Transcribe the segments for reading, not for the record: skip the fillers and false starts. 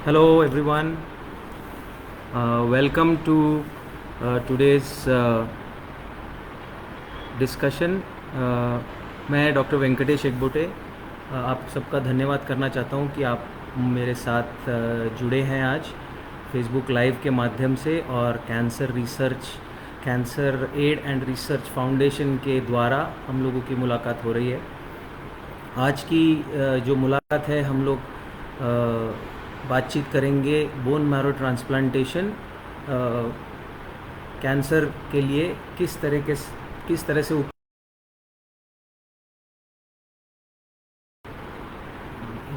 Hello everyone. Welcome to today's discussion. मैं doctor Venkatesh Ekbote आप सबका धन्यवाद करना चाहता हूं कि आप मेरे साथ जुड़े हैं आज फेसबुक लाइव के माध्यम से और cancer aid and research foundation के द्वारा हम लोगों की मुलाकात हो रही है। आज की जो मुलाकात है हम लोग बातचीत करेंगे बोन मैरो ट्रांसप्लांटेशन कैंसर के लिए किस तरह से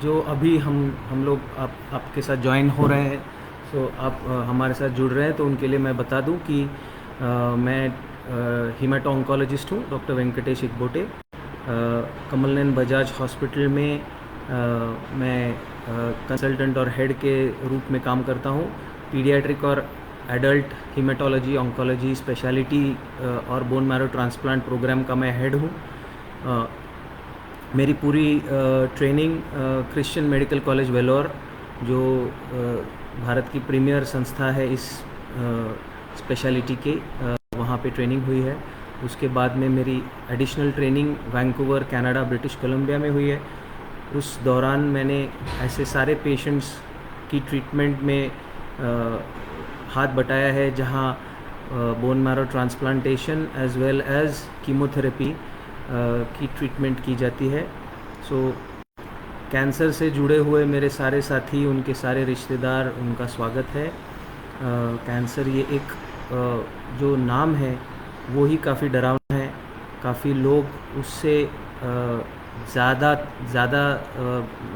जो अभी हम लोग आपके साथ ज्वाइन हो रहे हैं, सो आप हमारे साथ जुड़ रहे हैं, तो उनके लिए मैं बता दूं कि मैं हीमेटो ऑन्कोलॉजिस्ट हूं, डॉक्टर वेंकटेश एकबोटे। कमल नयन बजाज हॉस्पिटल में मैं कंसल्टेंट और हेड के रूप में काम करता हूं। पीडियाट्रिक और एडल्ट हीमेटोलॉजी ऑन्कोलॉजी स्पेशलिटी और बोन मैरो ट्रांसप्लांट प्रोग्राम का मैं हेड हूं। मेरी पूरी training Christian medical college Vellore, जो भारत की प्रीमियर संस्था है इस स्पेशलिटी के, वहाँ पे ट्रेनिंग हुई है। उसके बाद में मेरी additional training Vancouver Canada British Columbia में हुई है। उस दौरान मैंने ऐसे सारे पेशेंट्स की ट्रीटमेंट में हाथ बटाया है जहाँ bone marrow transplantation as well as chemotherapy की ट्रीटमेंट की जाती है। सो कैंसर से जुड़े हुए मेरे सारे साथी, उनके सारे रिश्तेदार, उनका स्वागत है। कैंसर ये एक जो नाम है वो ही काफ़ी डरावना है। काफ़ी लोग उससे ज़्यादा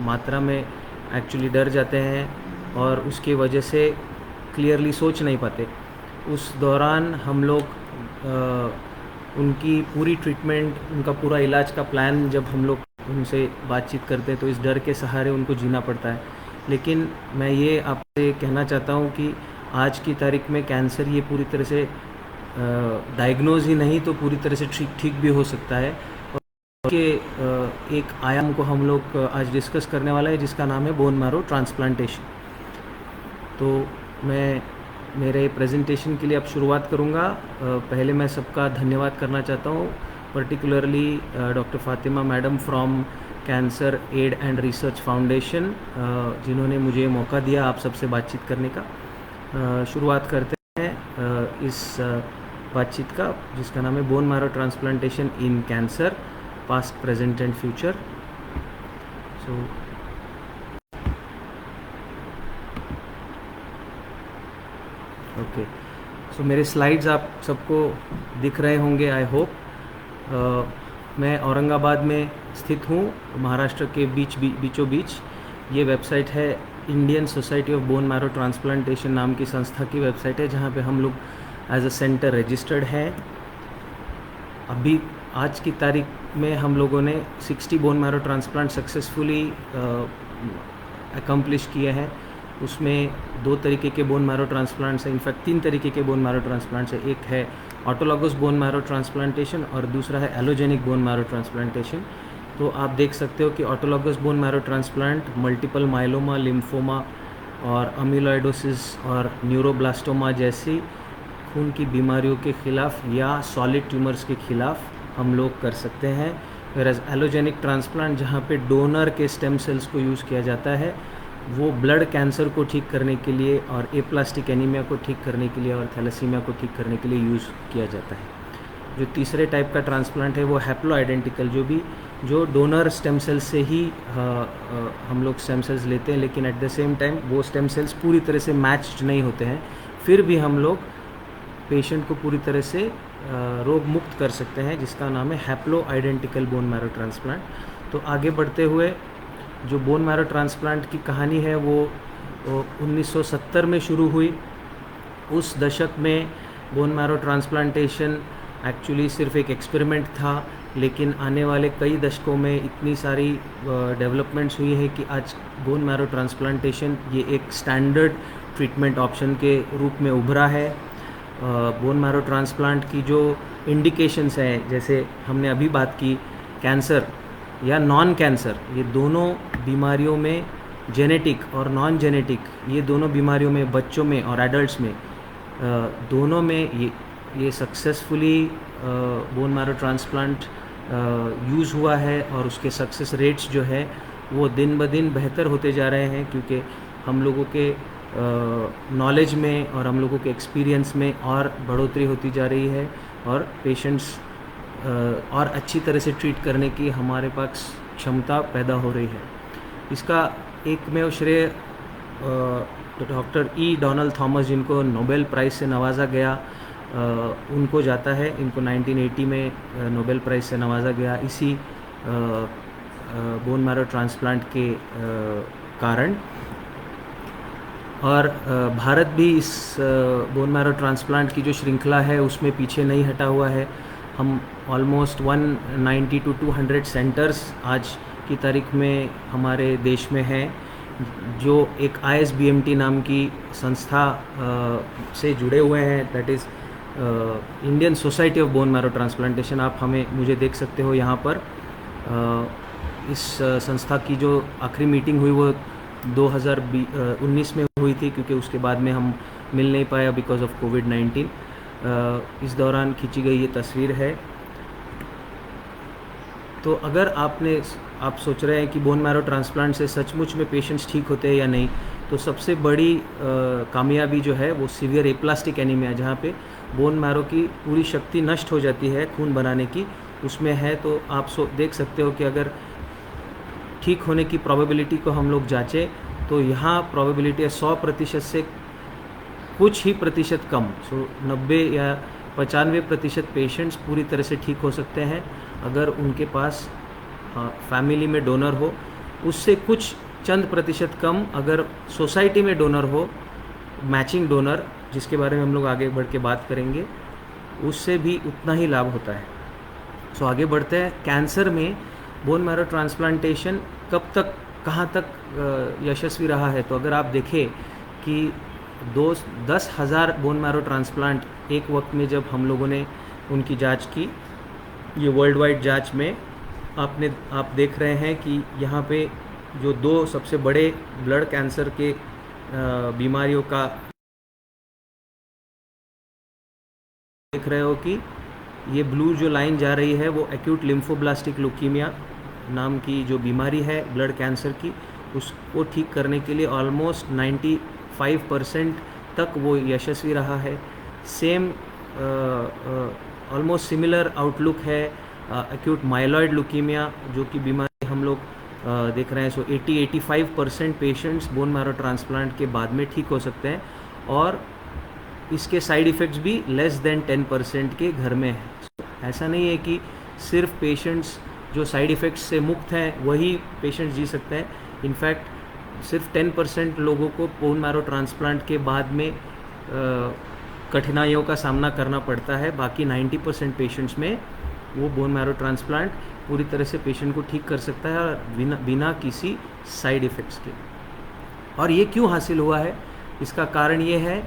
मात्रा में एक्चुअली डर जाते हैं और उसकी वजह से क्लियरली सोच नहीं पाते। उस दौरान हम लोग उनकी पूरी ट्रीटमेंट, उनका पूरा इलाज का प्लान जब हम लोग उनसे बातचीत करते हैं तो इस डर के सहारे उनको जीना पड़ता है। लेकिन मैं ये आपसे कहना चाहता हूँ कि आज की तारीख में कैंसर ये पूरी तरह से डायग्नोज ही नहीं तो पूरी तरह से ठीक भी हो सकता है। और के एक आयाम को हम लोग आज डिस्कस करने वाला है जिसका नाम है बोन मैरो ट्रांसप्लांटेशन। तो मैं मेरे प्रेजेंटेशन के लिए अब शुरुआत करूंगा। पहले मैं सबका धन्यवाद करना चाहता हूँ, particularly doctor Fatima madam from cancer aid and research foundation, जिन्होंने मुझे मौका दिया आप सबसे बातचीत करने का। शुरुआत करते हैं इस बातचीत का, जिसका नाम है bone marrow transplantation in cancer, past present and future. So okay, so मेरे स्लाइड्स आप सबको दिख रहे होंगे, आई होप। मैं औरंगाबाद में स्थित हूँ, महाराष्ट्र के बीचों बीच। ये वेबसाइट है Indian society of bone marrow transplantation नाम की संस्था की वेबसाइट है, जहाँ पे हम लोग एज अ सेंटर रजिस्टर्ड है। अभी आज की तारीख में हम लोगों ने 60 bone marrow transplant successfully accomplish किए हैं। उसमें 2 तरीके के बोन मैरो ट्रांसप्लांट्स हैं, इनफैक्ट 3 तरीके के बोन मैरो ट्रांसप्लांट्स हैं। एक है ऑटोलॉगस बोन मैरो ट्रांसप्लांटेशन और दूसरा है एलोजेनिक बोन मैरो ट्रांसप्लांटेशन। तो आप देख सकते हो कि autologous bone marrow transplant multiple myeloma, lymphoma और अमीलॉइडोसिस और न्यूरोब्लास्टोमा जैसी खून की बीमारियों के खिलाफ या सॉलिड ट्यूमर्स के खिलाफ हम लोग कर सकते हैं। वेराज एलोजेनिक ट्रांसप्लांट, जहाँ पे डोनर के स्टेम सेल्स को यूज़ किया जाता है, वो ब्लड कैंसर को ठीक करने के लिए और एप्लास्टिक एनीमिया को ठीक करने के लिए और थैलेसीमिया को ठीक करने के लिए यूज़ किया जाता है। जो तीसरे टाइप का ट्रांसप्लांट है वो हैप्लो आइडेंटिकल, जो डोनर स्टेम सेल्स से ही हम लोग स्टेम सेल्स लेते हैं, लेकिन एट द सेम टाइम वो स्टेम सेल्स पूरी तरह से मैच्ड नहीं होते हैं, फिर भी हम लोग पेशेंट को पूरी तरह से रोग मुक्त कर सकते हैं, जिसका नाम है haplo identical bone marrow transplant. तो आगे बढ़ते हुए जो बोन मैरो ट्रांसप्लांट की कहानी है वो 1970 में शुरू हुई। उस दशक में बोन मैरो ट्रांसप्लांटेशन एक्चुअली सिर्फ एक एक्सपेरिमेंट था, लेकिन आने वाले कई दशकों में इतनी सारी डेवलपमेंट्स हुई है कि आज बोन मैरो ट्रांसप्लांटेशन ये एक स्टैंडर्ड ट्रीटमेंट ऑप्शन के रूप में उभरा है। बोन मैरो ट्रांसप्लांट की जो इंडिकेशंस हैं, जैसे हमने अभी बात की, कैंसर या नॉन कैंसर, ये दोनों बीमारियों में जेनेटिक और नॉन जेनेटिक, ये दोनों बीमारियों में बच्चों में और एडल्ट्स में दोनों में ये successfully bone marrow transplant use हुआ है और उसके सक्सेस रेट्स जो है वो दिन ब दिन बेहतर होते जा रहे हैं, क्योंकि हम लोगों के नॉलेज में और हम लोगों के एक्सपीरियंस में और बढ़ोतरी होती जा रही है और पेशेंट्स और अच्छी तरह से ट्रीट करने की हमारे पास क्षमता पैदा हो रही है। इसका एक में श्रेय डॉक्टर ई डोनाल्ड थॉमस, जिनको नोबेल प्राइज़ से नवाजा गया, उनको जाता है। इनको 1980 में नोबेल प्राइज़ से नवाजा गया इसी बोन मैरो ट्रांसप्लांट के कारण। और भारत भी इस बोन मैरो ट्रांसप्लांट की जो श्रृंखला है उसमें पीछे नहीं हटा हुआ है। हम ऑलमोस्ट 190 to 200 सेंटर्स आज की तारीख में हमारे देश में हैं, जो एक ISBMT नाम की संस्था से जुड़े हुए हैं, that is Indian society of bone marrow transplantation. आप मुझे देख सकते हो यहाँ पर। इस संस्था की जो आखिरी मीटिंग हुई वो 2019 में हुई थी, क्योंकि उसके बाद में हम मिल नहीं पाया बिकॉज ऑफ कोविड-19। इस दौरान खींची गई ये तस्वीर है। तो अगर आप सोच रहे हैं कि बोन मैरो ट्रांसप्लांट से सचमुच में पेशेंट्स ठीक होते हैं या नहीं, तो सबसे बड़ी कामयाबी जो है वो सीवियर एप्लास्टिक एनीमिया, जहाँ पे बोन मैरो की पूरी शक्ति नष्ट हो जाती है खून बनाने की, उसमें है। तो आप देख सकते हो कि अगर ठीक होने की प्रोबेबिलिटी को हम लोग जांचें तो यहाँ प्रोबेबिलिटी है 100% से कुछ ही प्रतिशत कम, 90 या 95% पेशेंट्स पूरी तरह से ठीक हो सकते हैं अगर उनके पास फैमिली में डोनर हो। उससे कुछ चंद प्रतिशत कम अगर सोसाइटी में डोनर हो, मैचिंग डोनर, जिसके बारे में हम लोग आगे बढ़ के बात करेंगे, उससे भी उतना ही लाभ होता है। सो आगे बढ़ते हैं। कैंसर में बोन मैरो ट्रांसप्लांटेशन कब तक, कहाँ तक यशस्वी रहा है, तो अगर आप देखें कि 10,000 बोन मैरो ट्रांसप्लांट एक वक्त में जब हम लोगों ने उनकी जांच की, ये वर्ल्ड वाइड जांच में आप देख रहे हैं कि यहाँ पे जो 2 सबसे बड़े ब्लड कैंसर के बीमारियों का देख रहे हो कि ये ब्लू जो लाइन जा रही है वो एक्यूट लिम्फोब्लास्टिक ल्यूकीमिया नाम की जो बीमारी है ब्लड कैंसर की, उसको ठीक करने के लिए ऑलमोस्ट 95% तक वो यशस्वी रहा है। सेम ऑलमोस्ट सिमिलर आउटलुक है एक्यूट माइलॉइड ल्यूकीमिया, जो कि बीमारी हम लोग देख रहे हैं। सो 80-85% पेशेंट्स बोन मैरो ट्रांसप्लांट के बाद में ठीक हो सकते हैं और इसके साइड इफ़ेक्ट्स भी लेस देन 10% के घर में है। ऐसा नहीं है कि सिर्फ पेशेंट्स जो साइड इफ़ेक्ट्स से मुक्त हैं वही पेशेंट्स जी सकते हैं। इनफैक्ट सिर्फ 10% लोगों को बोन मैरो ट्रांसप्लांट के बाद में कठिनाइयों का सामना करना पड़ता है। बाकी 90% पेशेंट्स में वो बोन मैरो ट्रांसप्लांट पूरी तरह से पेशेंट को ठीक कर सकता है और बिना किसी साइड इफ़ेक्ट्स के। और ये क्यों हासिल हुआ है, इसका कारण ये है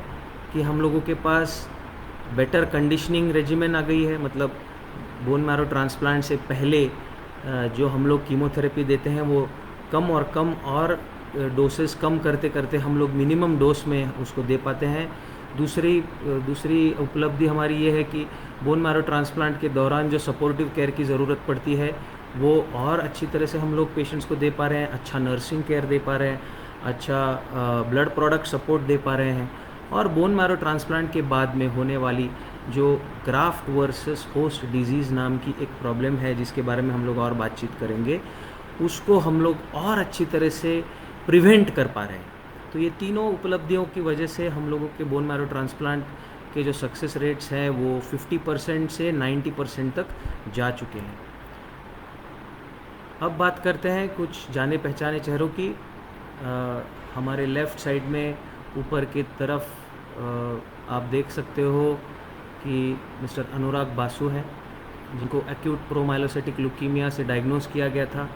कि हम लोगों के पास बेटर कंडीशनिंग रेजिमेन आ गई है। मतलब बोन मैरो ट्रांसप्लांट से पहले जो हम लोग कीमोथेरेपी देते हैं वो कम और डोसेस कम करते करते हम लोग मिनिमम डोज में उसको दे पाते हैं। दूसरी उपलब्धि हमारी ये है कि बोन मैरो ट्रांसप्लांट के दौरान जो सपोर्टिव केयर की ज़रूरत पड़ती है वो और अच्छी तरह से हम लोग पेशेंट्स को दे पा रहे हैं, अच्छा नर्सिंग केयर दे पा रहे हैं, अच्छा ब्लड प्रोडक्ट सपोर्ट दे पा रहे हैं। और बोन मैरो ट्रांसप्लांट के बाद में होने वाली जो ग्राफ्ट वर्सेस होस्ट डिजीज़ नाम की एक प्रॉब्लम है, जिसके बारे में हम लोग और बातचीत करेंगे, उसको हम लोग और अच्छी तरह से प्रिवेंट कर पा रहे हैं। तो ये तीनों उपलब्धियों की वजह से हम लोगों के बोन मैरो ट्रांसप्लांट के जो सक्सेस रेट्स हैं वो 50% से 90% तक जा चुके हैं। अब बात करते हैं कुछ जाने पहचाने चेहरों की। हमारे लेफ़्ट साइड में ऊपर की तरफ आप देख सकते हो कि मिस्टर अनुराग बासु हैं, जिनको एक्यूट प्रोमाइलोसाइटिक ल्यूकीमिया से डायग्नोज किया गया था।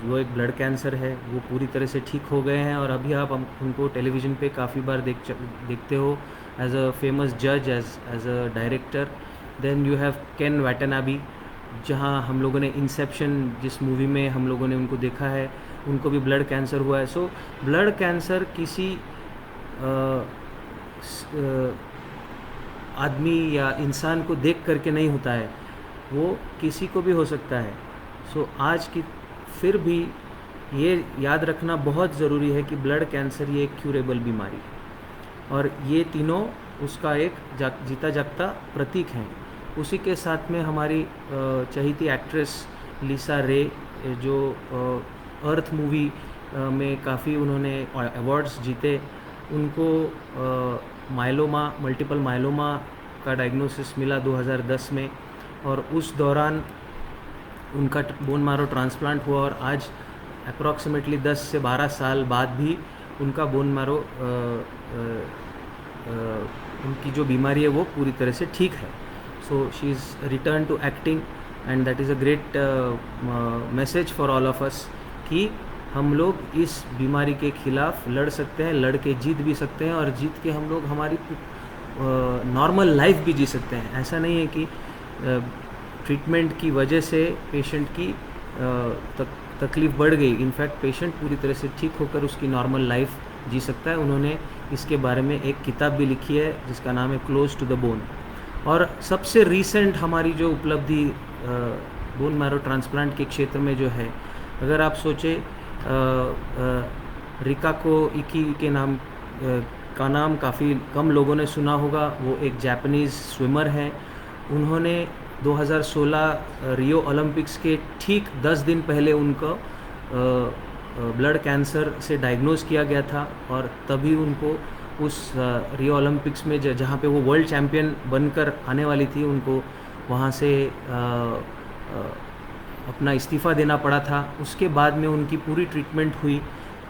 वो एक ब्लड कैंसर है, वो पूरी तरह से ठीक हो गए हैं और अभी आप उनको टेलीविज़न पे काफ़ी बार देखते हो एज अ फेमस जज, as a director. Then you have Ken Watanabe, जहाँ हम लोगों ने इंसेप्शन जिस मूवी में हम लोगों ने उनको देखा है, उनको भी ब्लड कैंसर हुआ है। सो ब्लड कैंसर किसी आदमी या इंसान को देख करके नहीं होता है, वो किसी को भी हो सकता है। सो आज की फिर भी ये याद रखना बहुत ज़रूरी है कि ब्लड कैंसर ये एक क्यूरेबल बीमारी है और ये तीनों उसका एक जीता जागता प्रतीक हैं। उसी के साथ में हमारी चहेती एक्ट्रेस लिसा रे, जो अर्थ मूवी में काफ़ी उन्होंने अवार्ड्स जीते, उनको माइलोमा, मल्टीपल माइलोमा का डायग्नोसिस मिला 2010 में और उस दौरान उनका बोन मैरो ट्रांसप्लांट हुआ और आज अप्रॉक्सीमेटली 10 से 12 साल बाद भी उनका बोन मैरो उनकी जो बीमारी है वो पूरी तरह से ठीक है। So she is return to acting and that is a great message for all of us कि हम लोग इस बीमारी के खिलाफ लड़ सकते हैं, लड़ के जीत भी सकते हैं और जीत के हम लोग हमारी नॉर्मल लाइफ भी जी सकते हैं। ऐसा नहीं है कि ट्रीटमेंट की वजह से पेशेंट की तकलीफ़ बढ़ गई। इनफैक्ट पेशेंट पूरी तरह से ठीक होकर उसकी नॉर्मल लाइफ जी सकता है। उन्होंने इसके बारे में एक किताब भी लिखी है जिसका नाम है क्लोज टू द बोन। और सबसे रीसेंट हमारी जो उपलब्धि बोन मैरो ट्रांसप्लांट के क्षेत्र में जो है, अगर आप सोचें रिकाको इकी के नाम का नाम काफ़ी कम लोगों ने सुना होगा। वो एक जापानीज़ स्विमर हैं। उन्होंने 2016 रियो ओलंपिक्स के ठीक 10 दिन पहले उनको ब्लड कैंसर से डायग्नोज किया गया था और तभी उनको उस रियो ओलंपिक्स में जहाँ पे वो वर्ल्ड चैम्पियन बनकर आने वाली थी, उनको वहाँ से अपना इस्तीफ़ा देना पड़ा था। उसके बाद में उनकी पूरी ट्रीटमेंट हुई,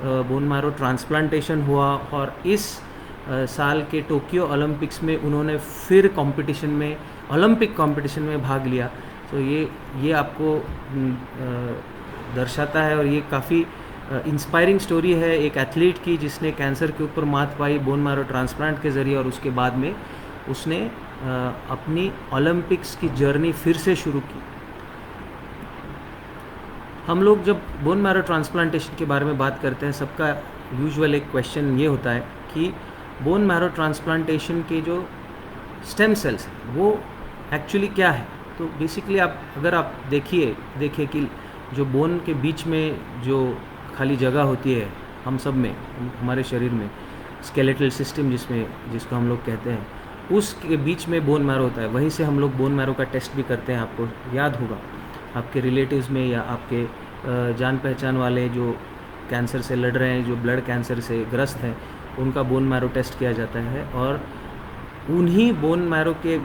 बोन मैरो ट्रांसप्लांटेशन हुआ और इस साल के टोक्यो ओलंपिक्स में उन्होंने फिर कंपटीशन में, ओलंपिक कंपटीशन में भाग लिया। तो ये आपको दर्शाता है और ये काफ़ी इंस्पायरिंग स्टोरी है एक एथलीट की जिसने कैंसर के ऊपर मात पाई बोन मैरो ट्रांसप्लांट के ज़रिए और उसके बाद में उसने अपनी ओलंपिक्स की जर्नी फिर से शुरू की। हम लोग जब बोन मैरो ट्रांसप्लांटेशन के बारे में बात करते हैं, सबका यूजुअल एक क्वेश्चन ये होता है कि बोन मैरो ट्रांसप्लांटेशन के जो स्टेम सेल्स हैं वो एक्चुअली क्या है। तो बेसिकली अगर आप देखिए कि जो बोन के बीच में जो खाली जगह होती है हम सब में, हमारे शरीर में स्केलेटल सिस्टम जिसको हम लोग कहते हैं, उसके बीच में बोन मैरो होता है। वहीं से हम लोग बोन मैरो का टेस्ट भी करते हैं। आपको याद होगा आपके रिलेटिव्स में या आपके जान पहचान वाले जो कैंसर से लड़ रहे हैं, जो ब्लड कैंसर से ग्रस्त हैं, उनका बोन मैरो टेस्ट किया जाता है और उन्हीं बोन मैरो के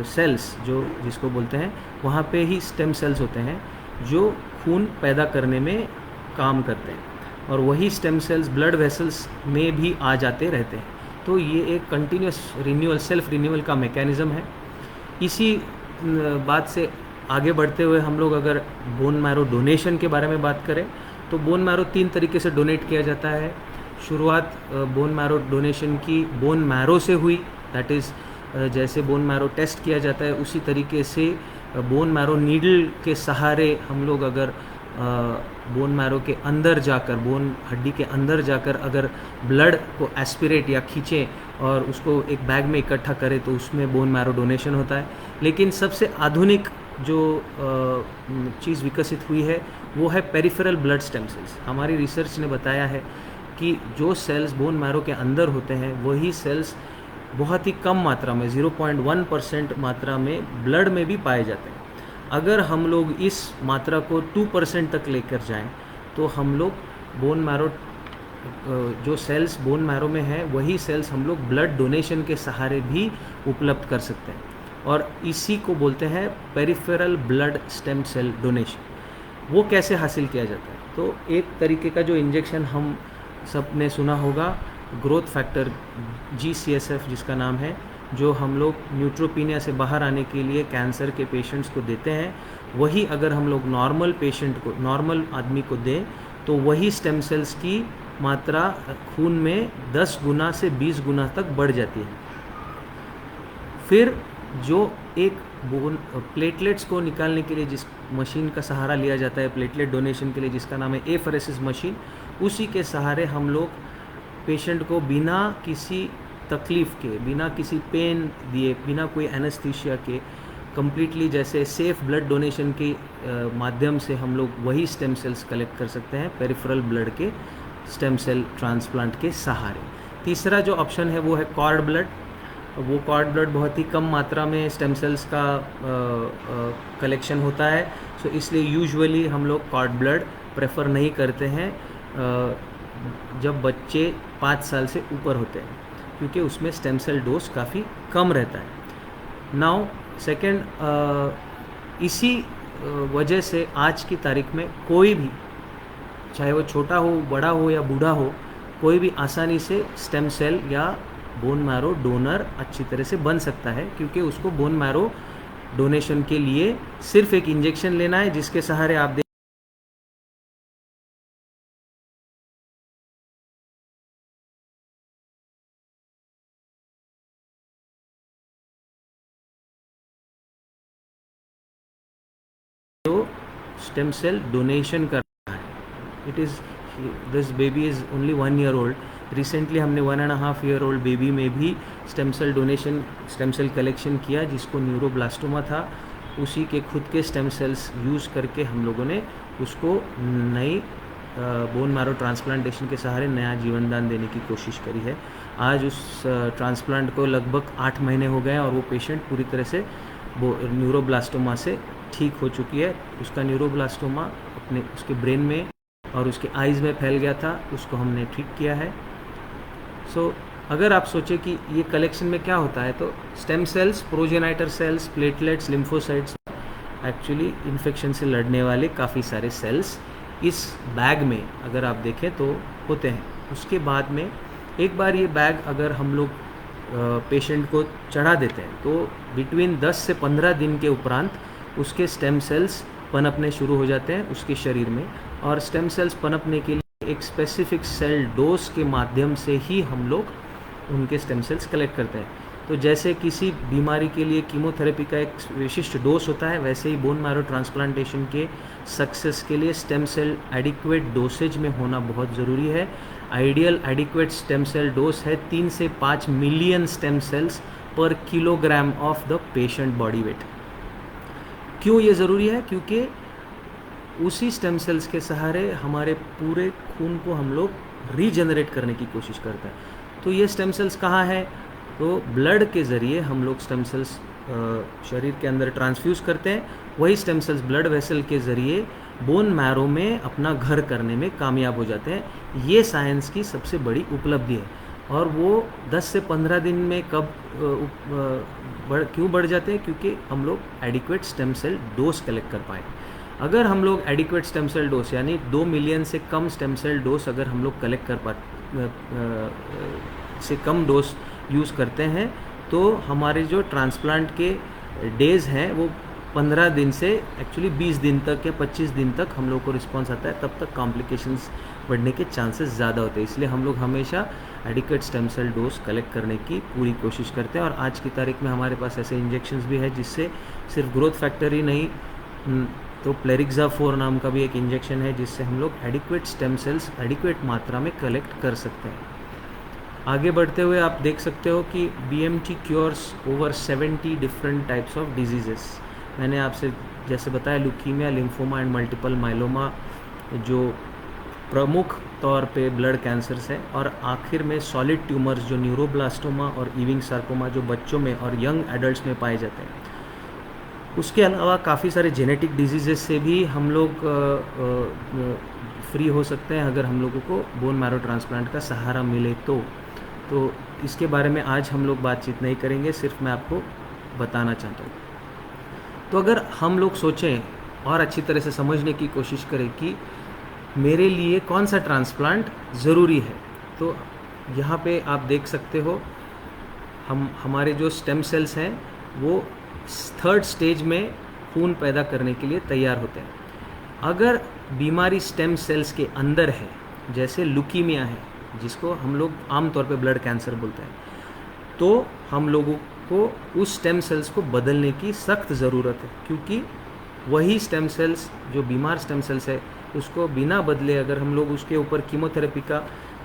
सेल्स जिसको बोलते हैं, वहाँ पे ही स्टेम सेल्स होते हैं जो खून पैदा करने में काम करते हैं और वही स्टेम सेल्स ब्लड वेसल्स में भी आ जाते रहते हैं। तो ये एक कंटिन्यूस रिन्यूअल, सेल्फ रिन्यूअल का मैकेनिज़्म है। इसी बात से आगे बढ़ते हुए हम लोग अगर बोन मैरो डोनेशन के बारे में बात करें तो बोन मैरो 3 तरीके से डोनेट किया जाता है। शुरुआत बोन मैरो डोनेशन की बोन मैरो से हुई, दैट इज़ जैसे बोन मैरो टेस्ट किया जाता है उसी तरीके से बोन मैरो नीडल के सहारे हम लोग अगर बोन मैरो के अंदर जाकर, बोन हड्डी के अंदर जाकर अगर ब्लड को एस्पिरेट या खींचें और उसको एक बैग में इकट्ठा करें तो उसमें बोन मैरो डोनेशन होता है। लेकिन सबसे आधुनिक जो चीज़ विकसित हुई है वो है पेरिफेरल ब्लड स्टेम सेल्स। हमारी रिसर्च ने बताया है कि जो सेल्स बोन मैरो के अंदर होते हैं वही सेल्स बहुत ही कम मात्रा में 0.1% मात्रा में ब्लड में भी पाए जाते हैं। अगर हम लोग इस मात्रा को 2% तक लेकर जाएं तो हम लोग बोन मैरो जो सेल्स बोन मैरो में हैं वही सेल्स हम लोग ब्लड डोनेशन के सहारे भी उपलब्ध कर सकते हैं और इसी को बोलते हैं peripheral blood stem cell donation. वो कैसे हासिल किया जाता है? तो एक तरीके का जो इंजेक्शन हम सब ने सुना होगा, ग्रोथ फैक्टर GCSF जिसका नाम है, जो हम लोग न्यूट्रोपीनिया से बाहर आने के लिए कैंसर के पेशेंट्स को देते हैं, वही अगर हम लोग नॉर्मल पेशेंट को, नॉर्मल आदमी को दें तो वही स्टेम सेल्स की मात्रा खून में 10 गुना से 20 गुना तक बढ़ जाती है। फिर जो एक बोन प्लेटलेट्स को निकालने के लिए जिस मशीन का सहारा लिया जाता है प्लेटलेट डोनेशन के लिए, जिसका नाम है एफरेसिस मशीन, उसी के सहारे हम लोग पेशेंट को बिना किसी तकलीफ़ के, बिना किसी पेन दिए, बिना कोई एनेस्थीसिया के कम्प्लीटली जैसे सेफ ब्लड डोनेशन के माध्यम से हम लोग वही स्टेम सेल्स कलेक्ट कर सकते हैं पेरिफेरल ब्लड के स्टेम सेल ट्रांसप्लांट के सहारे। तीसरा जो ऑप्शन है वो है कॉर्ड ब्लड। वो कॉर्ड ब्लड बहुत ही कम मात्रा में स्टेम सेल्स का कलेक्शन होता है, सो इसलिए यूजुअली हम लोग कॉर्ड ब्लड प्रेफर नहीं करते हैं जब बच्चे 5 साल से ऊपर होते हैं, क्योंकि उसमें स्टेम सेल डोज काफ़ी कम रहता है। नाउ सेकेंड, इसी वजह से आज की तारीख में कोई भी, चाहे वो छोटा हो, बड़ा हो या बूढ़ा हो, कोई भी आसानी से स्टेम सेल या बोन मैरो डोनर अच्छी तरह से बन सकता है, क्योंकि उसको बोन मैरो डोनेशन के लिए सिर्फ एक इंजेक्शन लेना है, जिसके सहारे आप स्टेम सेल डोनेशन कर रहा है। It is this baby is only 1 year old। Recently हमने 1.5 year old बेबी में भी stem cell donation, stem cell collection किया, जिसको न्यूरोब्लास्टोमा था। उसी के खुद के स्टेम सेल्स यूज़ करके हम लोगों ने उसको नई बोन मैरो ट्रांसप्लांटेशन के सहारे नया जीवनदान देने की कोशिश करी है। आज उस ट्रांसप्लांट को लगभग 8 महीने हो गए हैं और वो पेशेंट पूरी तरह से वो न्यूरोब्लास्टोमा से ठीक हो चुकी है। उसका न्यूरोब्लास्टोमा अपने उसके ब्रेन में और उसके आइज़ में फैल गया था, उसको हमने ठीक किया है। सो अगर आप सोचें कि ये कलेक्शन में क्या होता है, तो stem cells, progenitor cells, platelets, lymphocytes, actually infection से लड़ने वाले काफ़ी सारे सेल्स इस बैग में अगर आप देखें तो होते हैं। उसके बाद में एक बार ये बैग अगर हम लोग पेशेंट को चढ़ा देते हैं तो बिटवीन 10 से 15 दिन के उपरांत उसके स्टेम सेल्स पनपने शुरू हो जाते हैं उसके शरीर में, और स्टेम सेल्स पनपने के लिए एक स्पेसिफिक सेल डोज के माध्यम से ही हम लोग उनके स्टेम सेल्स कलेक्ट करते हैं। तो जैसे किसी बीमारी के लिए कीमोथेरेपी का एक विशिष्ट डोज होता है, वैसे ही बोन मैरो ट्रांसप्लांटेशन के सक्सेस के लिए स्टेम सेल एडिक्वेट डोसेज में होना बहुत ज़रूरी है। Ideal adequate stem cell dose है 3 से 5 million stem cells per kilogram of the patient body weight. क्यों ये ज़रूरी है? क्योंकि उसी स्टेम सेल्स के सहारे हमारे पूरे खून को हम लोग रीजनरेट करने की कोशिश करते हैं। तो ये स्टेम सेल्स कहाँ है? तो ब्लड के ज़रिए हम लोग स्टेम सेल्स शरीर के अंदर ट्रांसफ्यूज़ करते हैं। वही स्टेम सेल्स ब्लड वेसल के ज़रिए बोन मैरो में अपना घर करने में कामयाब हो जाते हैं। ये साइंस की सबसे बड़ी उपलब्धि है, और वो 10 से 15 दिन में कब क्यों बढ़ जाते हैं? क्योंकि हम लोग adequate stem cell dose collect कर पाए। अगर हम लोग एडिक्वेट स्टेम सेल डोज यानी 2 मिलियन से कम स्टेम सेल डोज अगर हम लोग कलेक्ट कर से कम डोज यूज़ करते हैं, तो हमारे जो ट्रांसप्लांट के डेज़ हैं वो 15 दिन से एक्चुअली 20 दिन तक या 25 दिन तक हम लोग को रिस्पॉन्स आता है। तब तक कॉम्प्लिकेशंस बढ़ने के चांसेस ज़्यादा होते हैं, इसलिए हम लोग हमेशा adequate stem cell dose collect करने की पूरी कोशिश करते हैं। और आज की तारीख में हमारे पास ऐसे इंजेक्शंस भी है जिससे सिर्फ ग्रोथ फैक्टर ही नहीं, तो प्लेरिक्सा-4 नाम का भी एक इंजेक्शन है जिससे हम लोग एडिक्वेट स्टेम सेल्स एडिक्वेट मात्रा में कलेक्ट कर सकते हैं। आगे बढ़ते हुए आप देख सकते हो कि BMT cures over 70 different types of diseases. मैंने आपसे जैसे बताया leukemia, lymphoma and multiple myeloma जो प्रमुख तौर पे ब्लड कैंसर्स है, और आखिर में सॉलिड ट्यूमर्स जो न्यूरोब्लास्टोमा और ईविंग सार्कोमा जो बच्चों में और यंग एडल्ट्स में पाए जाते हैं। उसके अलावा काफ़ी सारे जेनेटिक डिजीज़ेस से भी हम लोग फ्री हो सकते हैं अगर हम लोगों को बोन मैरो ट्रांसप्लांट का सहारा मिले तो इसके बारे में आज हम लोग बातचीत नहीं करेंगे, सिर्फ मैं आपको बताना चाहता हूँ। तो अगर हम लोग सोचें और अच्छी तरह से समझने की कोशिश करें कि मेरे लिए कौन सा ट्रांसप्लांट ज़रूरी है, तो यहाँ पे आप देख सकते हो हमारे जो स्टेम सेल्स हैं वो 3rd स्टेज में खून पैदा करने के लिए तैयार होते हैं। अगर बीमारी स्टेम सेल्स के अंदर है, जैसे ल्यूकीमिया है जिसको हम लोग आमतौर पे ब्लड कैंसर बोलते हैं, तो हम लोगों को उस स्टेम सेल्स को बदलने की सख्त ज़रूरत है, क्योंकि वही स्टेम सेल्स जो बीमार स्टेम सेल्स है उसको बिना बदले अगर हम लोग उसके ऊपर कीमोथेरेपी का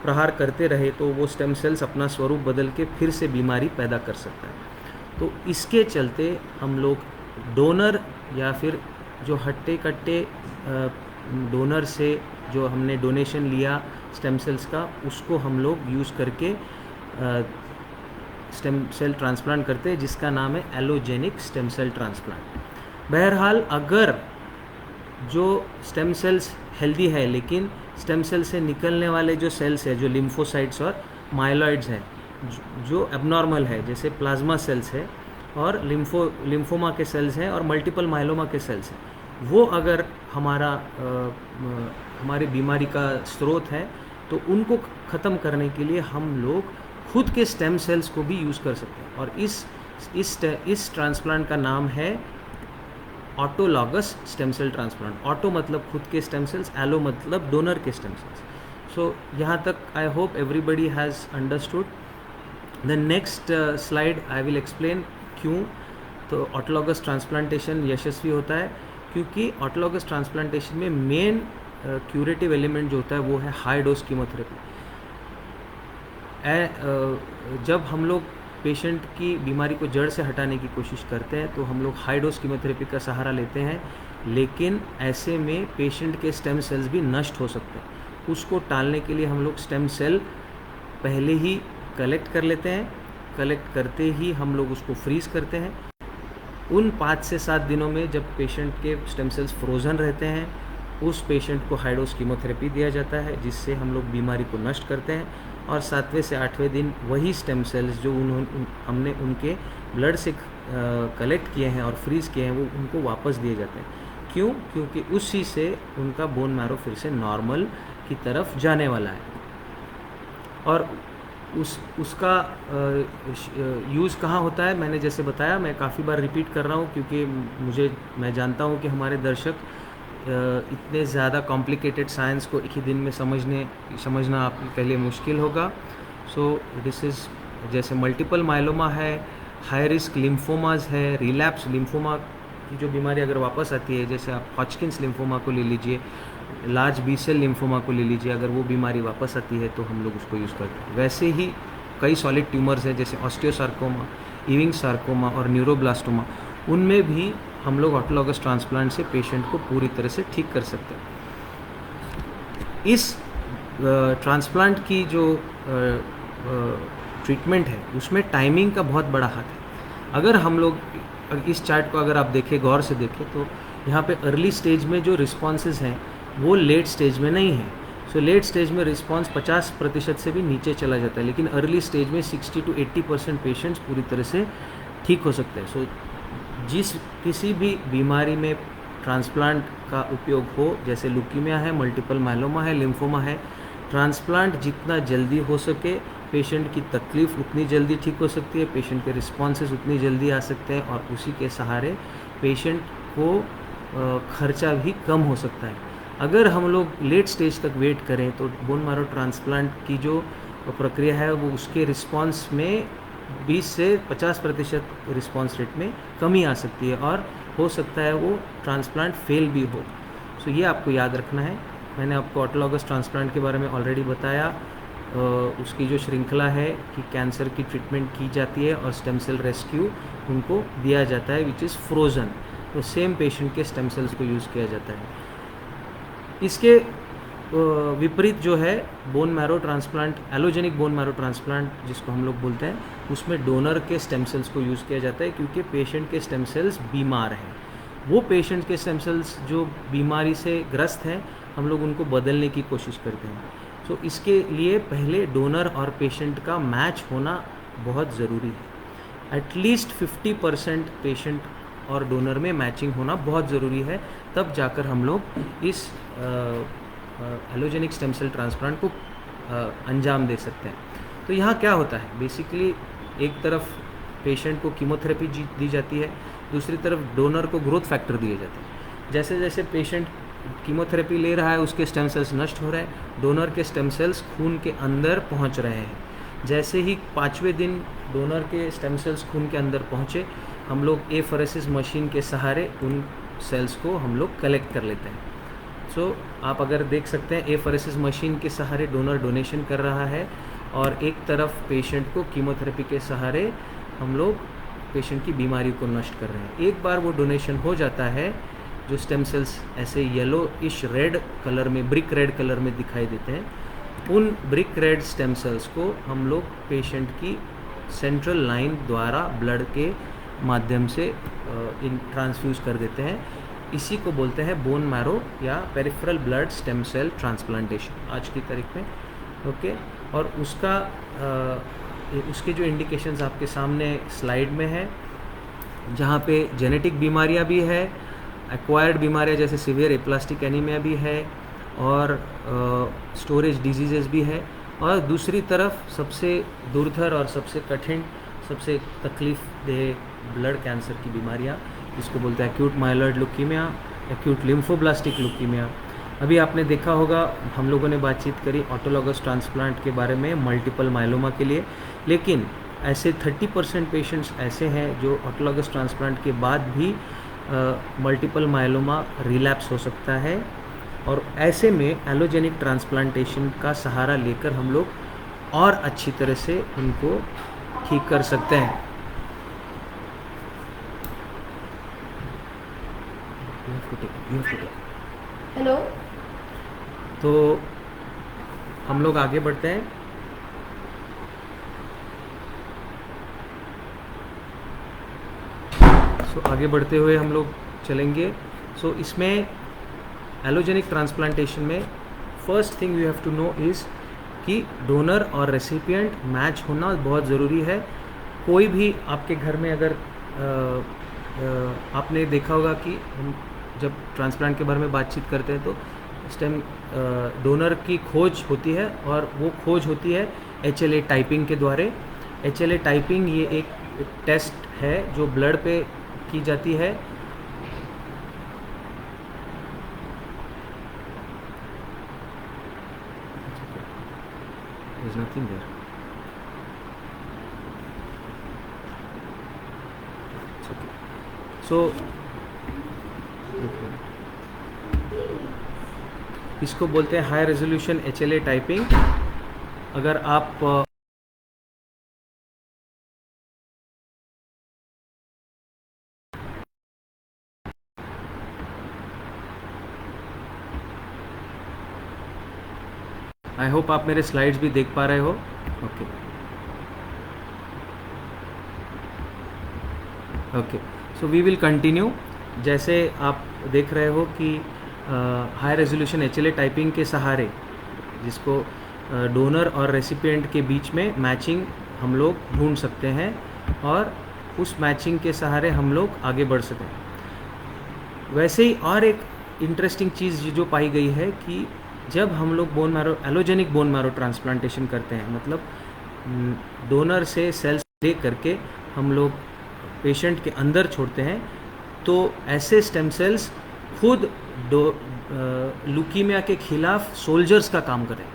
प्रहार करते रहे तो वो स्टेम सेल्स अपना स्वरूप बदल के फिर से बीमारी पैदा कर सकता है। तो इसके चलते हम लोग डोनर या फिर जो हट्टे कट्टे डोनर से जो हमने डोनेशन लिया स्टेम सेल्स का, उसको हम लोग यूज़ करके स्टेम सेल ट्रांसप्लांट करते हैं, जिसका नाम है एलोजेनिक स्टेम सेल ट्रांसप्लांट। बहरहाल अगर जो स्टेम सेल्स हेल्दी है लेकिन स्टेम सेल से निकलने वाले जो सेल्स है, जो लिम्फोसाइट्स और माइलॉइड्स हैं जो एबनॉर्मल है, जैसे प्लाज्मा सेल्स है और लिम्फोमा के सेल्स हैं और मल्टीपल माइलोमा के सेल्स हैं, वो अगर हमारी बीमारी का स्रोत है तो उनको ख़त्म करने के लिए हम लोग खुद के स्टेम सेल्स को भी यूज़ कर सकते हैं। और इस ट्रांसप्लांट का नाम है autologous stem cell transplant. Auto मतलब खुद के स्टेम सेल्स, एलो मतलब डोनर के स्टेम सेल्स। सो यहाँ तक I hope everybody has understood. The next slide I will explain क्यों तो ऑटोलॉगस ट्रांसप्लांटेशन यशस्वी होता है, क्योंकि ऑटोलॉगस ट्रांसप्लांटेशन में मेन क्यूरेटिव एलिमेंट जो होता है वो है हाई डोज कीमोथेरेपी। जब हम लोग पेशेंट की बीमारी को जड़ से हटाने की कोशिश करते हैं तो हम लोग हाई डोज कीमोथेरेपी का सहारा लेते हैं, लेकिन ऐसे में पेशेंट के स्टेम सेल्स भी नष्ट हो सकते हैं। उसको टालने के लिए हम लोग स्टेम सेल पहले ही कलेक्ट कर लेते हैं। कलेक्ट करते ही हम लोग उसको फ्रीज़ करते हैं। उन 5 से 7 दिनों में जब पेशेंट के स्टेम सेल्स फ्रोज़न रहते हैं, उस पेशेंट को हाई डोज कीमोथेरेपी दिया जाता है, जिससे हम लोग बीमारी को नष्ट करते हैं। और 7वें से 8वें दिन वही स्टेम सेल्स जो हमने उनके ब्लड से कलेक्ट किए हैं और फ्रीज़ किए हैं वो उनको वापस दिए जाते हैं। क्यों? क्योंकि उसी से उनका बोन मैरो फिर से नॉर्मल की तरफ जाने वाला है। और उसका यूज़ कहाँ होता है, मैंने जैसे बताया, मैं काफ़ी बार रिपीट कर रहा हूँ क्योंकि मैं जानता हूँ कि हमारे दर्शक इतने ज़्यादा कॉम्प्लिकेटेड साइंस को एक ही दिन में समझना आपके लिए मुश्किल होगा। सो दिस इज़ जैसे मल्टीपल माइलोमा है, हाई रिस्क लिम्फोमास है, रिलैप्स लिम्फोमा की जो बीमारी अगर वापस आती है, जैसे आप हॉजकिंस लिम्फोमा को ले लीजिए, लार्ज बी सेल लिम्फोमा को ले लीजिए, अगर वो बीमारी वापस आती है तो हम लोग उसको यूज़ करते हैं। वैसे ही कई सॉलिड ट्यूमर्स हैं जैसे ऑस्टियोसार्कोमा, इविंग सार्कोमा और न्यूरोब्लास्टोमा, उनमें भी हम लोग ऑटोलॉगस ट्रांसप्लांट से पेशेंट को पूरी तरह से ठीक कर सकते हैं। इस ट्रांसप्लांट की जो ट्रीटमेंट है उसमें टाइमिंग का बहुत बड़ा हाथ है। अगर हम लोग इस चार्ट को अगर आप देखें, गौर से देखें, तो यहाँ पे अर्ली स्टेज में जो रिस्पॉन्सेज हैं वो लेट स्टेज में नहीं है। सो लेट स्टेज में रिस्पॉन्स 50% से भी नीचे चला जाता है, लेकिन अर्ली स्टेज में 60 to 80% पेशेंट्स पूरी तरह से ठीक हो सकते हैं। सो किसी भी बीमारी में ट्रांसप्लांट का उपयोग हो, जैसे लुकीमिया है, मल्टीपल माइलोमा है, लिम्फोमा है, ट्रांसप्लांट जितना जल्दी हो सके, पेशेंट की तकलीफ़ उतनी जल्दी ठीक हो सकती है, पेशेंट के रिस्पॉन्सेज उतनी जल्दी आ सकते हैं और उसी के सहारे पेशेंट को खर्चा भी कम हो सकता है। अगर हम लोग लेट स्टेज तक वेट करें तो बोन मैरो ट्रांसप्लांट की जो प्रक्रिया है वो उसके रिस्पॉन्स में 20 से 50% रिस्पॉन्स रेट में कमी आ सकती है और हो सकता है वो ट्रांसप्लांट फेल भी हो। सो ये आपको याद रखना है। मैंने आपको ऑटोलॉगस ट्रांसप्लांट के बारे में ऑलरेडी बताया। उसकी जो श्रृंखला है कि कैंसर की ट्रीटमेंट की जाती है और स्टेम सेल रेस्क्यू उनको दिया जाता है, विच इज़ फ्रोज़न। तो सेम पेशेंट के स्टेम सेल्स को यूज़ किया जाता है। इसके विपरीत जो है bone marrow transplant, allogenic bone marrow transplant जिसको हम लोग बोलते हैं, उसमें डोनर के स्टेम सेल्स को यूज़ किया जाता है, क्योंकि पेशेंट के स्टेम सेल्स बीमार हैं। वो पेशेंट के स्टेम सेल्स जो बीमारी से ग्रस्त हैं, हम लोग उनको बदलने की कोशिश करते हैं। तो इसके लिए पहले डोनर और पेशेंट का मैच होना बहुत ज़रूरी है। एटलीस्ट 50% पेशेंट और डोनर में मैचिंग होना बहुत ज़रूरी है, तब जाकर हम लोग इस एलोजेनिक स्टेम सेल ट्रांसप्लांट को अंजाम दे सकते हैं। तो यहाँ क्या होता है, बेसिकली एक तरफ पेशेंट को कीमोथेरेपी दी जाती है, दूसरी तरफ डोनर को ग्रोथ फैक्टर दिए जाते हैं। जैसे जैसे पेशेंट कीमोथेरेपी ले रहा है उसके स्टेम सेल्स नष्ट हो रहे हैं, डोनर के स्टेम सेल्स खून के अंदर पहुँच रहे हैं। जैसे ही 5वें दिन डोनर के स्टेम सेल्स खून के अंदर पहुँचे, हम लोग एफरेसिस मशीन के सहारे उन सेल्स को हम लोग कलेक्ट कर लेते हैं। सो आप अगर देख सकते हैं एफरेसिस मशीन के सहारे डोनर डोनेशन कर रहा है और एक तरफ पेशेंट को कीमोथेरेपी के सहारे हम लोग पेशेंट की बीमारी को नष्ट कर रहे हैं। एक बार वो डोनेशन हो जाता है, जो स्टेम सेल्स ऐसे येलो इश रेड कलर में, ब्रिक रेड कलर में दिखाई देते हैं, उन ब्रिक रेड स्टेम सेल्स को हम लोग पेशेंट की सेंट्रल लाइन द्वारा ब्लड के माध्यम से इन ट्रांसफ्यूज कर देते हैं। इसी को बोलते हैं बोन मैरो या peripheral blood stem cell transplantation आज की तारीख में। ओके, और उसके जो इंडिकेशंस आपके सामने स्लाइड में है, जहाँ पे जेनेटिक बीमारियाँ भी है, एक्वायर्ड बीमारियाँ जैसे सीवियर एप्लास्टिक एनीमिया भी है और स्टोरेज डिजीजेस भी है, और दूसरी तरफ सबसे दुर्धर और सबसे कठिन, सबसे तकलीफ देह ब्लड कैंसर की बीमारियाँ, जिसको बोलते हैं acute myeloid leukaemia, acute lymphoblastic leukaemia. अभी आपने देखा होगा, हम लोगों ने बातचीत करी ऑटोलॉगस ट्रांसप्लांट के बारे में मल्टीपल माइलोमा के लिए, लेकिन ऐसे 30% पेशेंट्स ऐसे हैं जो ऑटोलॉगस ट्रांसप्लांट के बाद भी मल्टीपल माइलोमा रिलैप्स हो सकता है, और ऐसे में एलोजेनिक ट्रांसप्लांटेशन का सहारा लेकर हम लोग और अच्छी तरह से उनको ठीक कर सकते हैं। हेलो, तो हम लोग आगे बढ़ते हैं। आगे बढ़ते हुए हम लोग चलेंगे। इसमें एलोजेनिक ट्रांसप्लांटेशन में first thing you have to know is कि डोनर और रेसिपिएंट मैच होना बहुत ज़रूरी है। कोई भी आपके घर में अगर आपने देखा होगा कि हम जब ट्रांसप्लांट के बारे में बातचीत करते हैं तो स्टेम डोनर की खोज होती है, और वो खोज होती है HLA टाइपिंग के द्वारा। HLA टाइपिंग ये एक टेस्ट है जो ब्लड पे की जाती है। There's nothing there. It's okay. So इसको बोलते हैं हाई रेजोल्यूशन HLA टाइपिंग। अगर आप आई होप आप मेरे स्लाइड्स भी देख पा रहे हो। Okay, so we will continue. जैसे आप देख रहे हो कि हाई रेजोल्यूशन HLA टाइपिंग के सहारे, जिसको डोनर और रेसिपिएंट के बीच में मैचिंग हम लोग ढूंढ सकते हैं, और उस मैचिंग के सहारे हम लोग आगे बढ़ सकें। वैसे ही और एक इंटरेस्टिंग चीज़ जो पाई गई है कि जब हम लोग bone marrow allogenic bone marrow transplantation करते हैं, मतलब डोनर से सेल्स ले करके हम लोग पेशेंट के अंदर छोड़ते हैं, तो ऐसे स्टेम सेल्स खुद ल्यूकीमिया के खिलाफ सोल्जर्स का काम करें।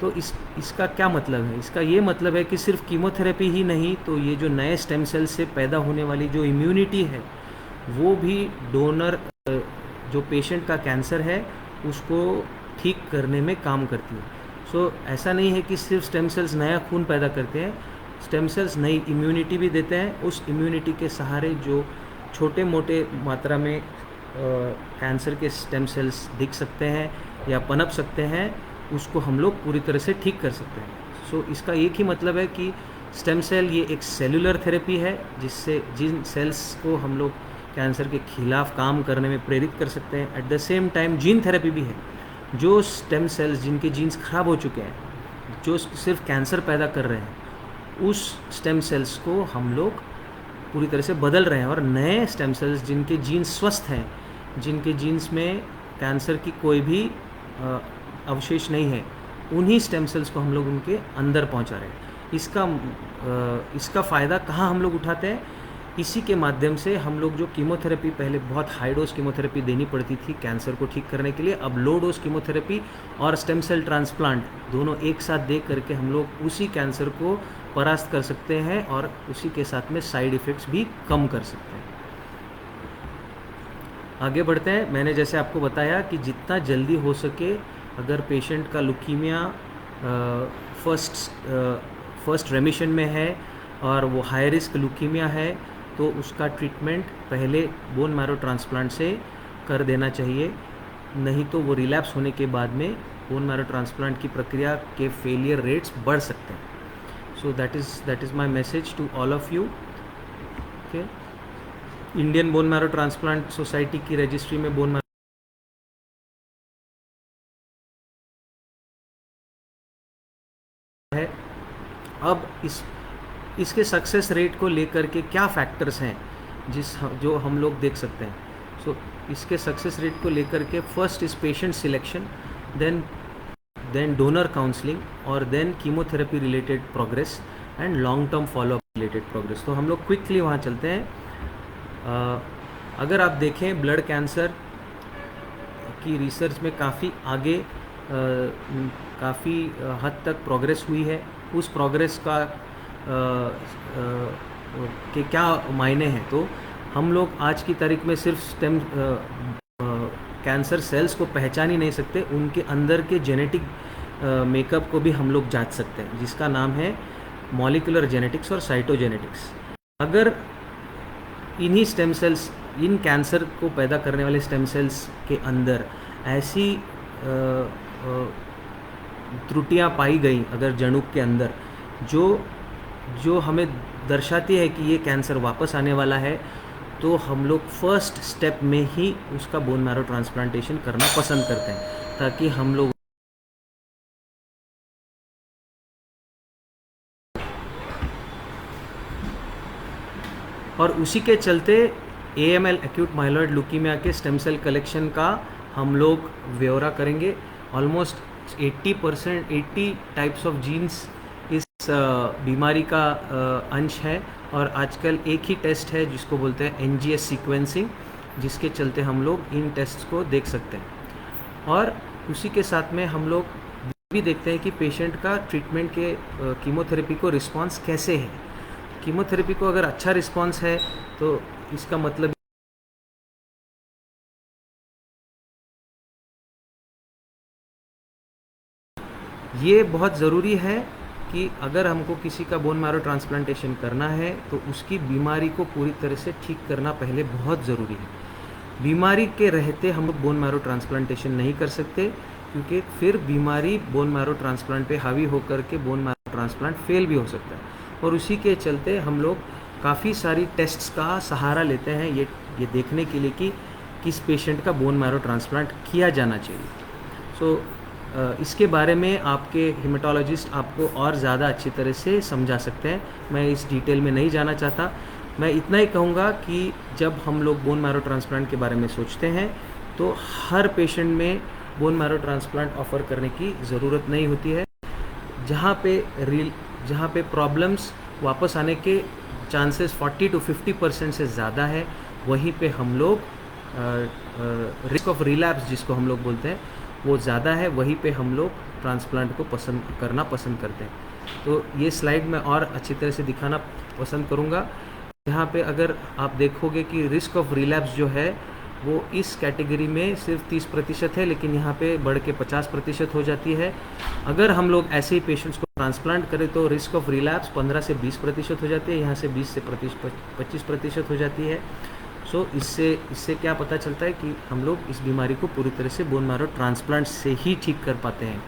तो इसका क्या मतलब है? इसका ये मतलब है कि सिर्फ कीमोथेरेपी ही नहीं, तो ये जो नए स्टेम सेल्स से पैदा होने वाली जो इम्यूनिटी है, वो भी डोनर जो पेशेंट का कैंसर है उसको ठीक करने में काम करती है। ऐसा नहीं है कि सिर्फ स्टेम सेल्स नया खून पैदा करते हैं, स्टेम सेल्स नई इम्यूनिटी भी देते हैं। उस इम्यूनिटी के सहारे जो छोटे मोटे मात्रा में कैंसर के स्टेम सेल्स दिख सकते हैं या पनप सकते हैं, उसको हम लोग पूरी तरह से ठीक कर सकते हैं। इसका एक ही मतलब है कि स्टेम सेल ये एक सेलुलर थेरेपी है, जिससे जिन सेल्स को हम लोग कैंसर के खिलाफ काम करने में प्रेरित कर सकते हैं। At the same time gene therapy भी है, जो स्टेम सेल्स जिनके जीन्स खराब हो चुके हैं, जो सिर्फ कैंसर पैदा कर रहे हैं, उस स्टेम सेल्स को हम लोग पूरी तरह से बदल रहे हैं, और नए स्टेम सेल्स जिनके जीन्स स्वस्थ हैं, जिनके जीन्स में कैंसर की कोई भी अवशेष नहीं है, उन्हीं स्टेम सेल्स को हम लोग उनके अंदर पहुंचा रहे हैं। इसका फ़ायदा कहाँ हम लोग उठाते हैं? इसी के माध्यम से हम लोग जो कीमोथेरेपी, पहले बहुत हाई डोज कीमोथेरेपी देनी पड़ती थी कैंसर को ठीक करने के लिए, अब लो डोज कीमोथेरेपी और स्टेम सेल ट्रांसप्लांट दोनों एक साथ दे करके हम लोग उसी कैंसर को परास्त कर सकते हैं और उसी के साथ में साइड इफ़ेक्ट्स भी कम कर सकते हैं। आगे बढ़ते हैं। मैंने जैसे आपको बताया कि जितना जल्दी हो सके, अगर पेशेंट का लुकीमिया फर्स्ट रेमिशन में है और वो हाई रिस्क लुकीमिया है, तो उसका ट्रीटमेंट पहले बोन मैरो ट्रांसप्लांट से कर देना चाहिए, नहीं तो वो रिलैप्स होने के बाद में बोन मैरो ट्रांसप्लांट की प्रक्रिया के फेलियर रेट्स बढ़ सकते हैं। So that is my message to all of you. Okay, Indian bone marrow transplant society की रजिस्ट्री में बोन मैरो है। अब इसके सक्सेस रेट को लेकर के क्या फैक्टर्स हैं जो हम लोग देख सकते हैं। सो इसके सक्सेस रेट को लेकर के first is patient selection, then donor counselling और then chemotherapy related progress and long term follow up related progress. तो हम लोग क्विकली वहाँ चलते हैं। अगर आप देखें ब्लड कैंसर की रिसर्च में काफ़ी आगे काफ़ी हद तक प्रोग्रेस हुई है। उस प्रोग्रेस का के क्या मायने हैं, तो हम लोग आज की तारीख में सिर्फ स्टेम कैंसर सेल्स को पहचान ही नहीं सकते, उनके अंदर के जेनेटिक मेकअप को भी हम लोग जांच सकते हैं, जिसका नाम है मॉलिक्यूलर जेनेटिक्स और साइटोजेनेटिक्स। अगर इन्हीं स्टेम सेल्स, इन कैंसर को पैदा करने वाले स्टेम सेल्स के अंदर ऐसी त्रुटियां पाई गई अगर जनुक के अंदर, जो हमें दर्शाती है कि ये कैंसर वापस आने वाला है, तो हम लोग फर्स्ट स्टेप में ही उसका बोन मैरो ट्रांसप्लांटेशन करना पसंद करते हैं, ताकि हम लोग और उसी के चलते AML एक्यूट माइलॉइड ल्यूकीमिया के स्टेम सेल कलेक्शन का हम लोग ब्यौरा करेंगे। ऑलमोस्ट 80 टाइप्स ऑफ जीन्स इस बीमारी का अंश है, और आजकल एक ही टेस्ट है जिसको बोलते हैं NGS सीक्वेंसिंग, जिसके चलते हम लोग इन टेस्ट को देख सकते हैं। और उसी के साथ में हम लोग भी देखते हैं कि पेशेंट का ट्रीटमेंट के कीमोथेरेपी को रिस्पांस कैसे है। कीमोथेरेपी को अगर अच्छा रिस्पांस है तो इसका मतलब ये बहुत ज़रूरी है कि अगर हमको किसी का बोन मैरो ट्रांसप्लांटेशन करना है तो उसकी बीमारी को पूरी तरह से ठीक करना पहले बहुत ज़रूरी है। बीमारी के रहते हम लोग बोन मैरो ट्रांसप्लांटेशन नहीं कर सकते, क्योंकि फिर बीमारी बोन मैरो ट्रांसप्लांट पे हावी होकर के बोन मैरो ट्रांसप्लांट फेल भी हो सकता है। और उसी के चलते हम लोग काफ़ी सारी टेस्ट्स का सहारा लेते हैं ये देखने के लिए कि किस पेशेंट का बोन मैरो ट्रांसप्लांट किया जाना चाहिए। इसके बारे में आपके हेमेटोलॉजिस्ट आपको और ज़्यादा अच्छी तरह से समझा सकते हैं। मैं इस डिटेल में नहीं जाना चाहता। मैं इतना ही कहूँगा कि जब हम लोग बोन मैरो ट्रांसप्लांट के बारे में सोचते हैं तो हर पेशेंट में बोन मैरो ट्रांसप्लांट ऑफ़र करने की ज़रूरत नहीं होती है। जहाँ पे प्रॉब्लम्स वापस आने के चांसेस 40 to 50% से ज़्यादा है, वहीं पे हम लोग रिस्क ऑफ रिलैप्स जिसको हम लोग बोलते हैं वो ज़्यादा है, वहीं पे हम लोग ट्रांसप्लांट को करना पसंद करते हैं। तो ये स्लाइड मैं और अच्छी तरह से दिखाना पसंद करूँगा। यहाँ पे अगर आप देखोगे कि रिस्क ऑफ रिलैप्स जो है वो इस कैटेगरी में सिर्फ 30% है, लेकिन यहाँ पे बढ़ के 50% हो जाती है। अगर हम लोग ऐसे ही पेशेंट्स को ट्रांसप्लांट करें तो रिस्क ऑफ रिलैप्स 15 से 20% हो जाती है, यहाँ से 20 से 25% हो जाती है। सो इससे क्या पता चलता है कि हम लोग इस बीमारी को पूरी तरह से बोन मैरो ट्रांसप्लांट से ही ठीक कर पाते हैं।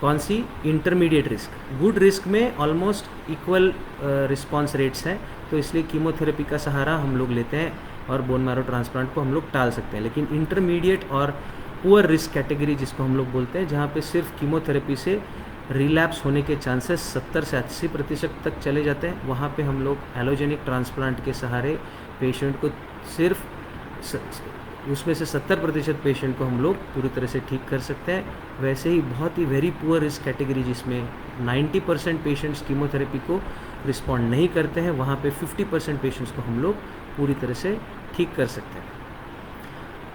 कौन सी? Intermediate risk. गुड रिस्क में ऑलमोस्ट इक्वल रिस्पॉन्स रेट्स हैं, तो इसलिए कीमोथेरेपी का सहारा हम लोग लेते हैं और बोन मैरो ट्रांसप्लांट को हम लोग टाल सकते हैं। लेकिन इंटरमीडिएट और पुअर रिस्क कैटेगरी जिसको हम लोग बोलते हैं, जहाँ पे सिर्फ कीमोथेरेपी से रिलैप्स होने के चांसेस 70 से 80% तक चले जाते हैं, वहाँ पे हम लोग एलोजेनिक ट्रांसप्लांट के सहारे पेशेंट को सिर्फ उसमें से 70% पेशेंट को हम लोग पूरी तरह से ठीक कर सकते हैं। वैसे ही बहुत ही वेरी पुअर रिस्क कैटेगरी जिसमें 90% पेशेंट्स कीमोथेरेपी को रिस्पॉन्ड नहीं करते हैं, वहाँ पे 50% पेशेंट्स को हम लोग पूरी तरह से ठीक कर सकते हैं।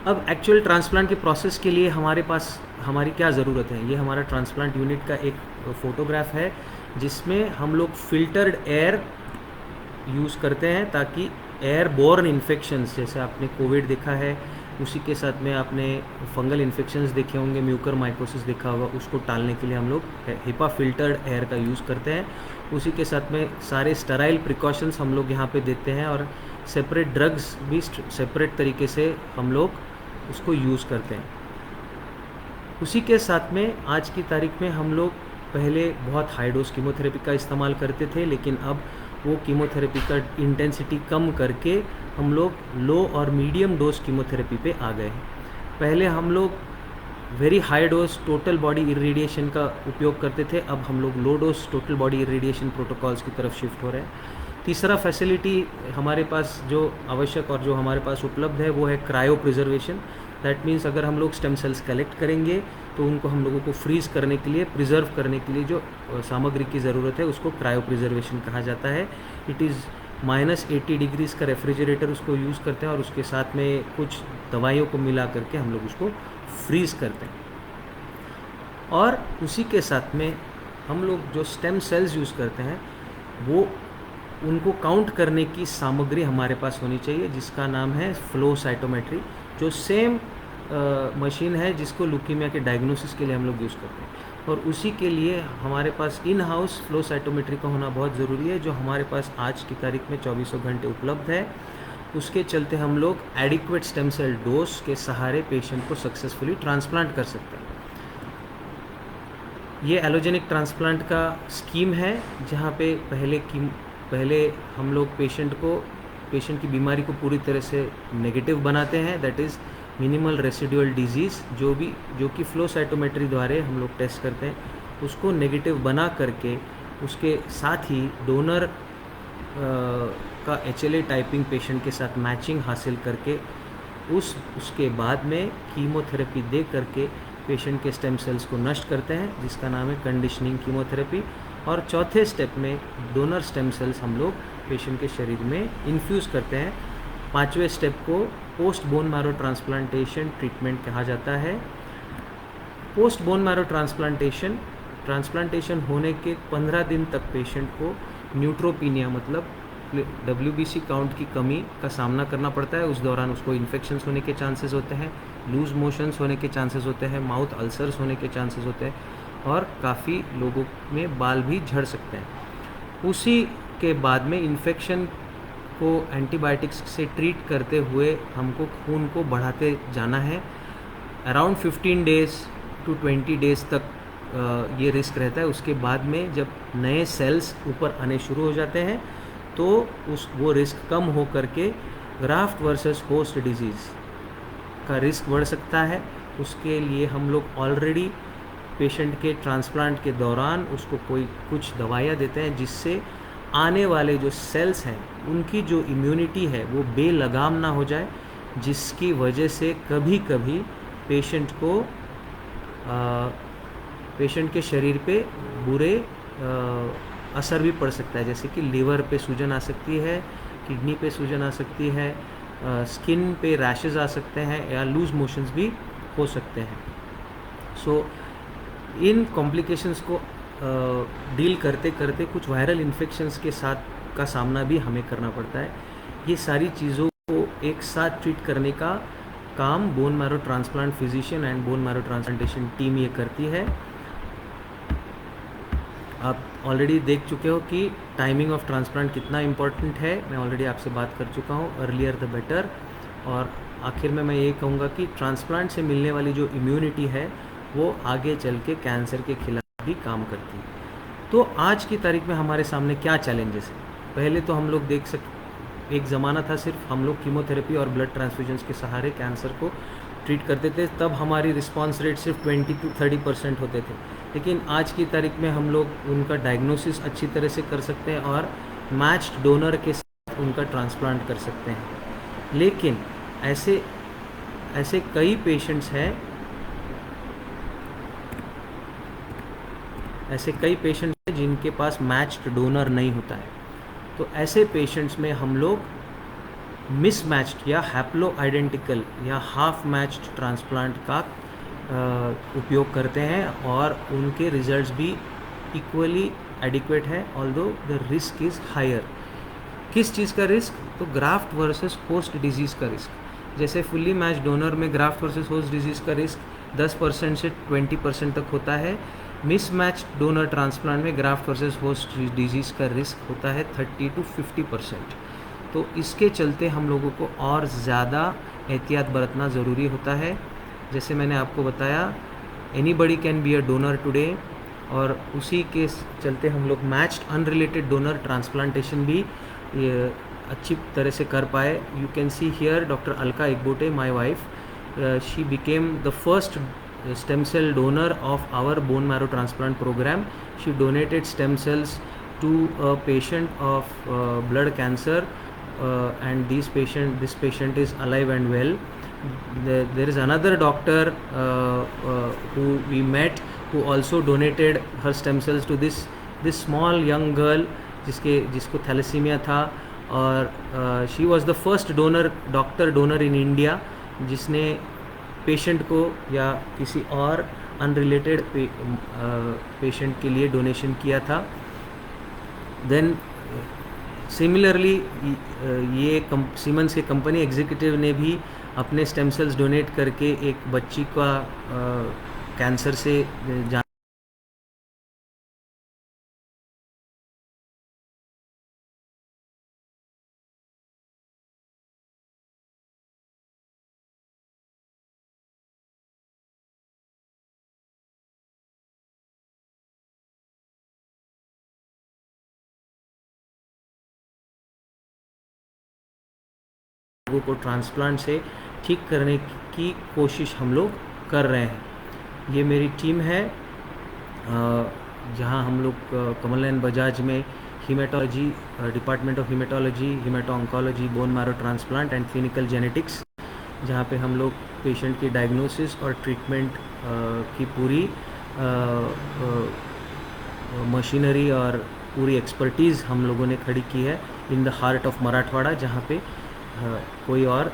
अब एक्चुअल ट्रांसप्लांट के प्रोसेस के लिए हमारे पास हमारी क्या ज़रूरत है, ये हमारा ट्रांसप्लांट यूनिट का एक फ़ोटोग्राफ है जिसमें हम लोग फ़िल्टर्ड एयर यूज़ करते हैं ताकि एयर बोर्न इन्फेक्शंस, जैसे आपने कोविड देखा है, उसी के साथ में आपने फंगल इन्फेक्शंस देखे होंगे, म्यूकर माइकोसिस देखा होगा, उसको टालने के लिए हम लोग हिपा फिल्टर्ड एयर का यूज़ करते हैं। उसी के साथ में सारे स्टराइल प्रिकॉशंस हम लोग यहाँ पे देते हैं और सेपरेट ड्रग्स भी सेपरेट तरीके से हम लोग उसको यूज़ करते हैं। उसी के साथ में आज की तारीख में हम लोग पहले बहुत हाई डोज कीमोथेरेपी का इस्तेमाल करते थे, लेकिन अब वो कीमोथेरेपी का इंटेंसिटी कम करके हम लोग लो और मीडियम डोज कीमोथेरेपी पे आ गए हैं। पहले हम लोग very high dose total body irradiation का उपयोग करते थे, अब हम लोग low dose total body irradiation protocols की तरफ शिफ्ट हो रहे हैं। तीसरा फैसिलिटी हमारे पास जो आवश्यक और जो हमारे पास उपलब्ध है वो है क्रायो प्रिजर्वेशन। दैट मीन्स अगर हम लोग स्टेम सेल्स कलेक्ट करेंगे तो उनको हम लोगों को फ्रीज़ करने के लिए, प्रिजर्व करने के लिए जो सामग्री की ज़रूरत है उसको क्रायो प्रिजर्वेशन कहा जाता है। इट इज़ -80 डिग्रीज़ का रेफ्रिजरेटर उसको यूज़ करते हैं और उसके साथ में कुछ दवाइयों को मिला करके हम लोग उसको फ्रीज़ करते हैं। और उसी के साथ में हम लोग जो स्टेम सेल्स यूज़ करते हैं वो उनको काउंट करने की सामग्री हमारे पास होनी चाहिए जिसका नाम है फ्लो साइटोमेट्री, जो सेम मशीन है जिसको ल्यूकीमिया के डायग्नोसिस के लिए हम लोग यूज़ करते हैं। और उसी के लिए हमारे पास इन हाउस फ्लो साइटोमेट्री का होना बहुत ज़रूरी है, जो हमारे पास आज की तारीख में 24 घंटे उपलब्ध है। उसके चलते हम लोग एडिक्वेट स्टेम सेल डोज के सहारे पेशेंट को सक्सेसफुली ट्रांसप्लांट कर सकते हैं। ये एलोजेनिक ट्रांसप्लांट का स्कीम है जहाँ पे पहले हम लोग पेशेंट की बीमारी को पूरी तरह से नेगेटिव बनाते हैं, that is minimal residual disease, जो कि फ्लो साइटोमेट्री द्वारा हम लोग टेस्ट करते हैं, उसको नेगेटिव बना करके उसके साथ ही डोनर का HLA टाइपिंग पेशेंट के साथ मैचिंग हासिल करके उसके बाद में कीमोथेरेपी दे करके पेशेंट के स्टेम सेल्स को नष्ट करते हैं, जिसका नाम है कंडीशनिंग कीमोथेरेपी। और चौथे स्टेप में डोनर स्टेम सेल्स हम लोग पेशेंट के शरीर में इन्फ्यूज़ करते हैं। पाँचवें स्टेप को post bone marrow transplantation treatment कहा जाता है। पोस्ट बोन मैरो ट्रांसप्लांटेशन होने के 15 दिन तक पेशेंट को न्यूट्रोपीनिया मतलब WBC काउंट की कमी का सामना करना पड़ता है। उस दौरान उसको इन्फेक्शंस होने के चांसेस होते हैं, लूज मोशंस होने के चांसेस होते हैं, माउथ अल्सर्स होने के चांसेस होते हैं और काफ़ी लोगों में बाल भी झड़ सकते हैं। उसी के बाद में इन्फेक्शन को एंटीबायोटिक्स से ट्रीट करते हुए हमको खून को बढ़ाते जाना है। अराउंड 15 डेज़ टू 20 डेज़ तक ये रिस्क रहता है। उसके बाद में जब नए सेल्स ऊपर आने शुरू हो जाते हैं तो वो रिस्क कम हो करके ग्राफ्ट वर्सेस होस्ट डिजीज़ का रिस्क बढ़ सकता है। उसके लिए हम लोग ऑलरेडी पेशेंट के ट्रांसप्लांट के दौरान उसको कुछ दवाइयाँ देते हैं जिससे आने वाले जो सेल्स हैं उनकी जो इम्यूनिटी है वो बेलगाम ना हो जाए, जिसकी वजह से कभी कभी पेशेंट के शरीर पे बुरे असर भी पड़ सकता है, जैसे कि लीवर पे सूजन आ सकती है, किडनी पे सूजन आ सकती है, स्किन पे रैशेस आ सकते हैं या लूज मोशंस भी हो सकते हैं। सो इन कॉम्प्लिकेशंस को डील करते करते कुछ वायरल इन्फेक्शंस के साथ का सामना भी हमें करना पड़ता है। ये सारी चीज़ों को एक साथ ट्रीट करने का काम bone marrow transplant physician and bone marrow transplantation team ये करती है। आप ऑलरेडी देख चुके हो कि टाइमिंग ऑफ ट्रांसप्लांट कितना इम्पोर्टेंट है, मैं ऑलरेडी आपसे बात कर चुका हूँ, अर्लियर द बेटर। और आखिर में मैं ये कहूँगा कि ट्रांसप्लांट से मिलने वाली जो इम्यूनिटी है वो आगे चल के कैंसर के खिलाफ भी काम करती है। तो आज की तारीख में हमारे सामने क्या चैलेंजेस हैं? पहले तो हम लोग एक ज़माना था सिर्फ हम लोग कीमोथेरेपी और ब्लड ट्रांसफ्यूजन्स के सहारे कैंसर को ट्रीट करते थे, तब हमारी रिस्पांस रेट सिर्फ 20 to 30% होते थे। लेकिन आज की तारीख में हम लोग उनका डायग्नोसिस अच्छी तरह से कर सकते हैं और मैच्ड डोनर के साथ उनका ट्रांसप्लांट कर सकते हैं। लेकिन ऐसे कई पेशेंट्स हैं जिनके पास मैच्ड डोनर नहीं होता है। तो ऐसे पेशेंट्स में हम लोग मिसमैच्ड या हैप्लो आइडेंटिकल या हाफ मैच्ड ट्रांसप्लांट का उपयोग करते हैं और उनके रिजल्ट्स भी इक्वली एडिक्वेट है, although the risk is higher. किस चीज़ का रिस्क? तो ग्राफ्ट वर्सेस होस्ट डिजीज़ का रिस्क। जैसे फुल्ली मैच डोनर में ग्राफ्ट वर्सेस होस्ट डिजीज़ का रिस्क 10% से 20% तक होता है। मिसमैच डोनर ट्रांसप्लांट में ग्राफ्ट वर्सेस होस्ट डिजीज़ का रिस्क होता है 30 to 50%। तो इसके चलते हम लोगों को और ज़्यादा एहतियात बरतना ज़रूरी होता है। जैसे मैंने आपको बताया, anybody can be a donor today, और उसी के चलते हम लोग मैच्ड अनरिलेटेड डोनर ट्रांसप्लांटेशन भी अच्छी तरह से कर पाए। You can see here doctor Alka Igbote, my wife, she became the first stem cell donor of our bone marrow transplant program. She donated stem cells to a patient of blood cancer, and this patient is alive and well. There is another doctor who we met who also donated her stem cells to this small young girl जिसको thalassaemia था, और she was the first doctor donor in India जिसने patient को या किसी और unrelated patient के लिए डोनेशन किया था। देन सिमिलरली ये सीमेंस के कंपनी एग्जीक्यूटिव ने भी अपने स्टेम सेल्स डोनेट करके एक बच्ची का कैंसर से जान लोगों को ट्रांसप्लांट से ठीक करने की कोशिश हम लोग कर रहे हैं। ये मेरी टीम है जहां हम लोग कमल नयन बजाज में haematology, department of haematology, haemato oncology, bone marrow transplant and clinical genetics, जहाँ पे हम लोग पेशेंट की डायग्नोसिस और ट्रीटमेंट की पूरी मशीनरी और पूरी एक्सपर्टीज़ हम लोगों ने खड़ी की है in the heart of Marathwada, जहाँ पे कोई और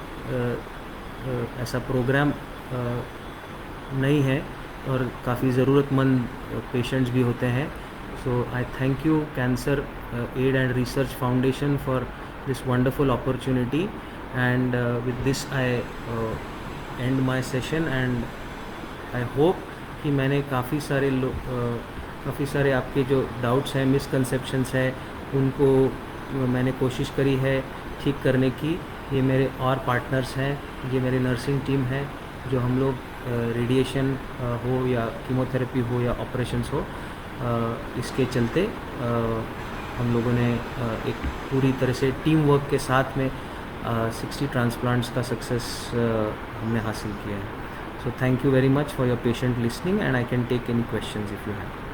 ऐसा प्रोग्राम नहीं है और काफ़ी ज़रूरतमंद पेशेंट्स भी होते हैं। So I thank you cancer aid and research foundation for this wonderful opportunity, and with this I end my session, and I hope कि मैंने काफ़ी सारे आपके जो डाउट्स हैं, मिसकंसेप्शंस हैं, उनको मैंने कोशिश करी है ठीक करने की। ये मेरे और पार्टनर्स हैं, ये मेरी नर्सिंग टीम है, जो हम लोग रेडिएशन हो या कीमोथेरेपी हो या ऑपरेशंस हो, इसके चलते हम लोगों ने एक पूरी तरह से टीम वर्क के साथ में 60 ट्रांसप्लांट्स का सक्सेस हमने हासिल किया है। So thank you very much for your patient listening, and I can take any questions if you have.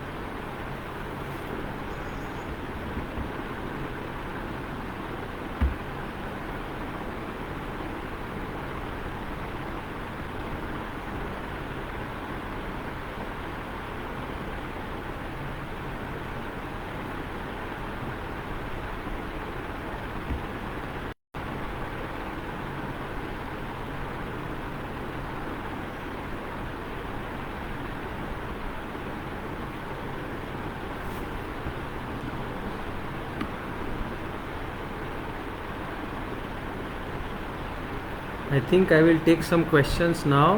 I think I will take some questions now.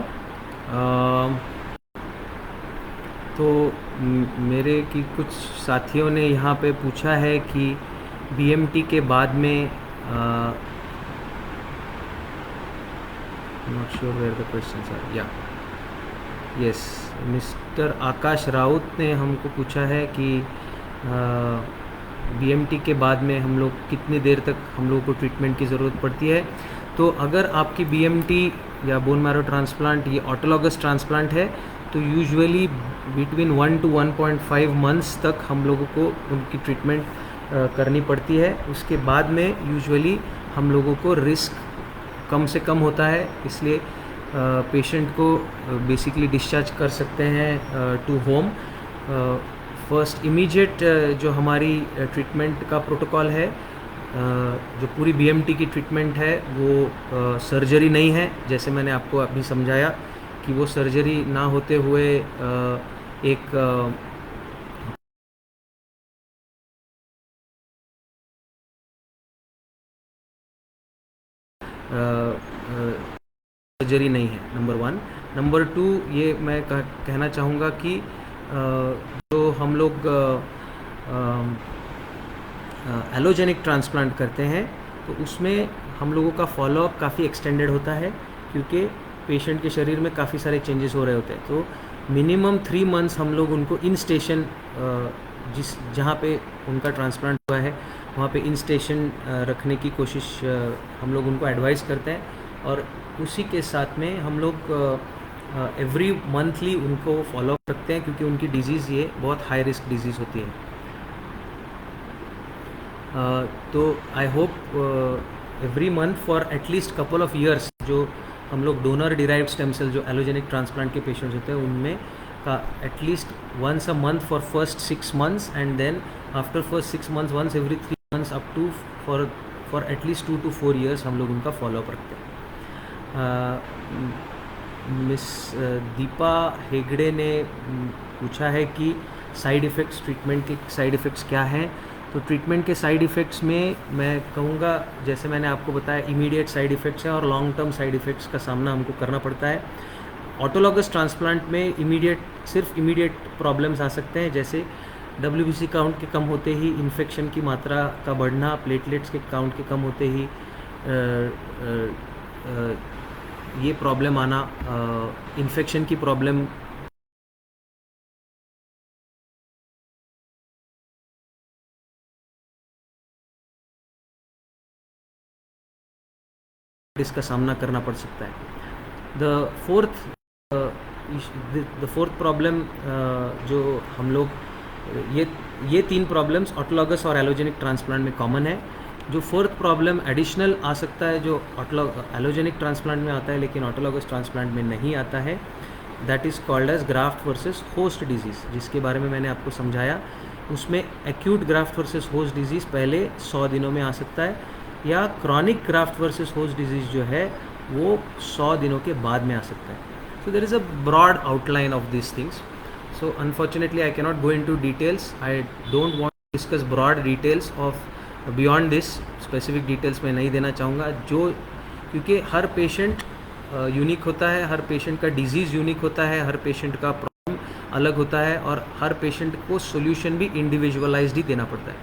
तो मेरे की कुछ साथियों ने यहाँ पे पूछा है कि BMT के बाद में not sure where the questions are. Yeah, yes, mister Akash Raut ने हमको पूछा है कि BMT के बाद में हम लोग कितनी देर तक हम लोग को ट्रीटमेंट की ज़रूरत पड़ती है। तो अगर आपकी BMT या बोन मैरो ट्रांसप्लांट ये ऑटोलॉगस ट्रांसप्लांट है, तो यूजुअली बिटवीन 1 to 1.5 मंथ्स तक हम लोगों को उनकी ट्रीटमेंट करनी पड़ती है। उसके बाद में यूजुअली हम लोगों को रिस्क कम से कम होता है, इसलिए पेशेंट को बेसिकली डिस्चार्ज कर सकते हैं टू होम। फर्स्ट इमीडिएट जो हमारी ट्रीटमेंट का प्रोटोकॉल है, जो पूरी बीएमटी की ट्रीटमेंट है वो सर्जरी नहीं है, जैसे मैंने आपको अभी समझाया कि वो सर्जरी ना होते हुए एक सर्जरी नहीं है, नंबर 1। नंबर 2, ये मैं कहना चाहूँगा कि जो हम लोग एलोजेनिक ट्रांसप्लांट करते हैं तो उसमें हम लोगों का फॉलोअप काफ़ी एक्सटेंडेड होता है, क्योंकि पेशेंट के शरीर में काफ़ी सारे चेंजेस हो रहे होते हैं। तो मिनिमम 3 मंथ्स हम लोग उनको इन स्टेशन जहाँ पे उनका ट्रांसप्लांट हुआ है वहाँ पे इन स्टेशन रखने की कोशिश हम लोग उनको एडवाइस करते हैं, और उसी के साथ में हम लोग एवरी मंथली उनको फॉलोअप रखते हैं, क्योंकि उनकी डिजीज़ ये बहुत हाई रिस्क डिजीज़ होती है। तो I hope every month for at least couple of years जो हम लोग डोनर डिराइव्ड स्टेम सेल जो एलोजेनिक ट्रांसप्लांट के पेशेंट्स होते हैं उनमें का at least once a month for first 6 months, and then after first 6 months once every 3 months up to for at least 2 to 4 years हम लोग उनका फॉलोअप रखते हैं। मिस दीपा हेगड़े ने पूछा है कि साइड इफ़ेक्ट्स, ट्रीटमेंट के साइड इफ़ेक्ट्स क्या हैं। तो ट्रीटमेंट के साइड इफ़ेक्ट्स में मैं कहूँगा, जैसे मैंने आपको बताया, इमीडिएट साइड इफ़ेक्ट्स हैं और लॉन्ग टर्म साइड इफ़ेक्ट्स का सामना हमको करना पड़ता है। ऑटोलॉगस ट्रांसप्लांट में सिर्फ इमीडिएट प्रॉब्लम्स आ सकते हैं, जैसे WBC काउंट के कम होते ही, इन्फेक्शन की मात्रा का बढ़ना, प्लेटलेट्स के काउंट के कम होते ही ये प्रॉब्लम आना, इन्फेक्शन की प्रॉब्लम इसका सामना करना पड़ सकता है। द फोर्थ प्रॉब्लम जो हम लोग ये 3 प्रॉब्लम्स ऑटोलॉगस और एलोजेनिक ट्रांसप्लांट में कॉमन है। जो फोर्थ प्रॉब्लम एडिशनल आ सकता है, जो एलोजेनिक ट्रांसप्लांट में आता है लेकिन ऑटोलॉगस ट्रांसप्लांट में नहीं आता है, that is called as graft versus host disease, जिसके बारे में मैंने आपको समझाया। उसमें acute graft versus host disease पहले 100 दिनों में आ सकता है, या chronic graft versus host disease जो है वो 100 दिनों के बाद में आ सकता है। So there is a broad outline of this things. So unfortunately I cannot go into details, I don't want to discuss broad details of beyond this. Specific details मैं नहीं देना चाहूँगा, क्योंकि हर पेशेंट यूनिक होता है, हर पेशेंट का disease unique होता है, हर पेशेंट का प्रॉब्लम अलग होता है, और हर पेशेंट को सोल्यूशन भी इंडिविजुअलाइज्ड ही देना पड़ता है।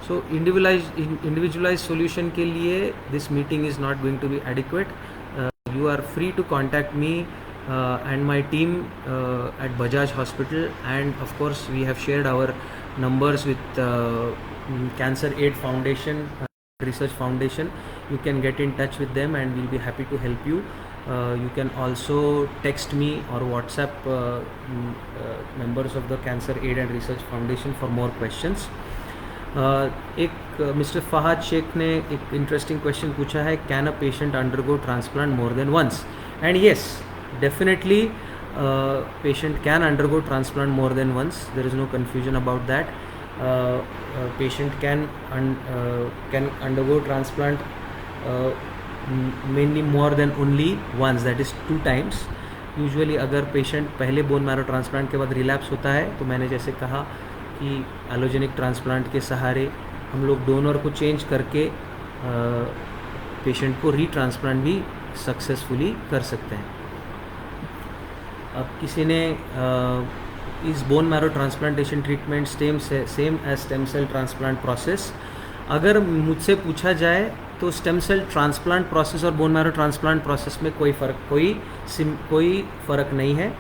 So individualized solution के लिए this meeting is not going to be adequate. You are free to contact me and my team at Bajaj Hospital, and of course we have shared our numbers with Cancer Aid Foundation, Research Foundation. You can get in touch with them and we'll be happy to help you. You can also text me or WhatsApp members of the Cancer Aid and Research Foundation for more questions. एक mister Fahad Shaikh ने एक interesting question पूछा है, can a patient undergo transplant more than once? And yes, definitely patient can undergo transplant more than once. There is no confusion about that. Patient can undergo transplant mainly more than only once, that is 2 times. Usually अगर patient पहले bone marrow transplant के बाद relapse होता है तो मैंने जैसे कहा कि एलोजेनिक ट्रांसप्लांट के सहारे हम लोग डोनर को चेंज करके पेशेंट को रीट्रांसप्लांट भी सक्सेसफुली कर सकते हैं. अब किसी ने इस bone marrow transplantation treatment same as stem cell transplant process, अगर मुझसे पूछा जाए तो स्टेम सेल ट्रांसप्लांट प्रोसेस और बोन मैरो ट्रांसप्लांट प्रोसेस में कोई फ़र्क नहीं है.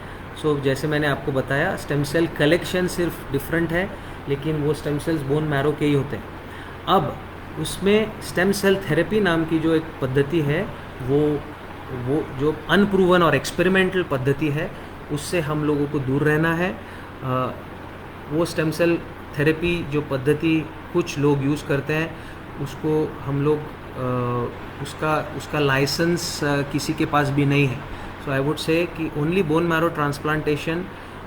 सो जैसे मैंने आपको बताया, स्टेम सेल कलेक्शन सिर्फ डिफरेंट है, लेकिन वो स्टेम सेल्स बोन मैरो के ही होते हैं. अब उसमें स्टेम सेल थेरेपी नाम की जो एक पद्धति है, वो जो अनप्रूवन और एक्सपेरिमेंटल पद्धति है, उससे हम लोगों को दूर रहना है. वो स्टेम सेल थेरेपी जो पद्धति कुछ लोग यूज़ करते हैं, उसको हम लोग उसका लाइसेंस किसी के पास भी नहीं है. सो आई वुड से कि ओनली बोन मैरो ट्रांसप्लांटेशन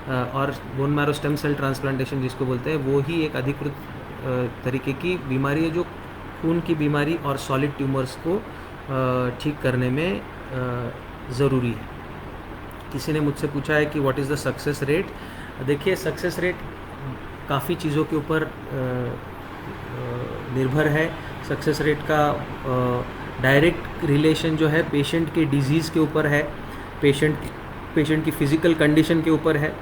और bone marrow stem cell transplantation जिसको बोलते हैं, वो ही एक अधिकृत तरीके की बीमारी है जो खून की बीमारी और सॉलिड ट्यूमर्स को ठीक करने में ज़रूरी है। किसी ने मुझसे पूछा है कि what is the success rate. देखिए, सक्सेस रेट काफ़ी चीज़ों के ऊपर निर्भर है। सक्सेस रेट का डायरेक्ट रिलेशन जो है पेशेंट के डिजीज़ के ऊपर है, पेशेंट की फ़िज़िकल कंडीशन के ऊपर है।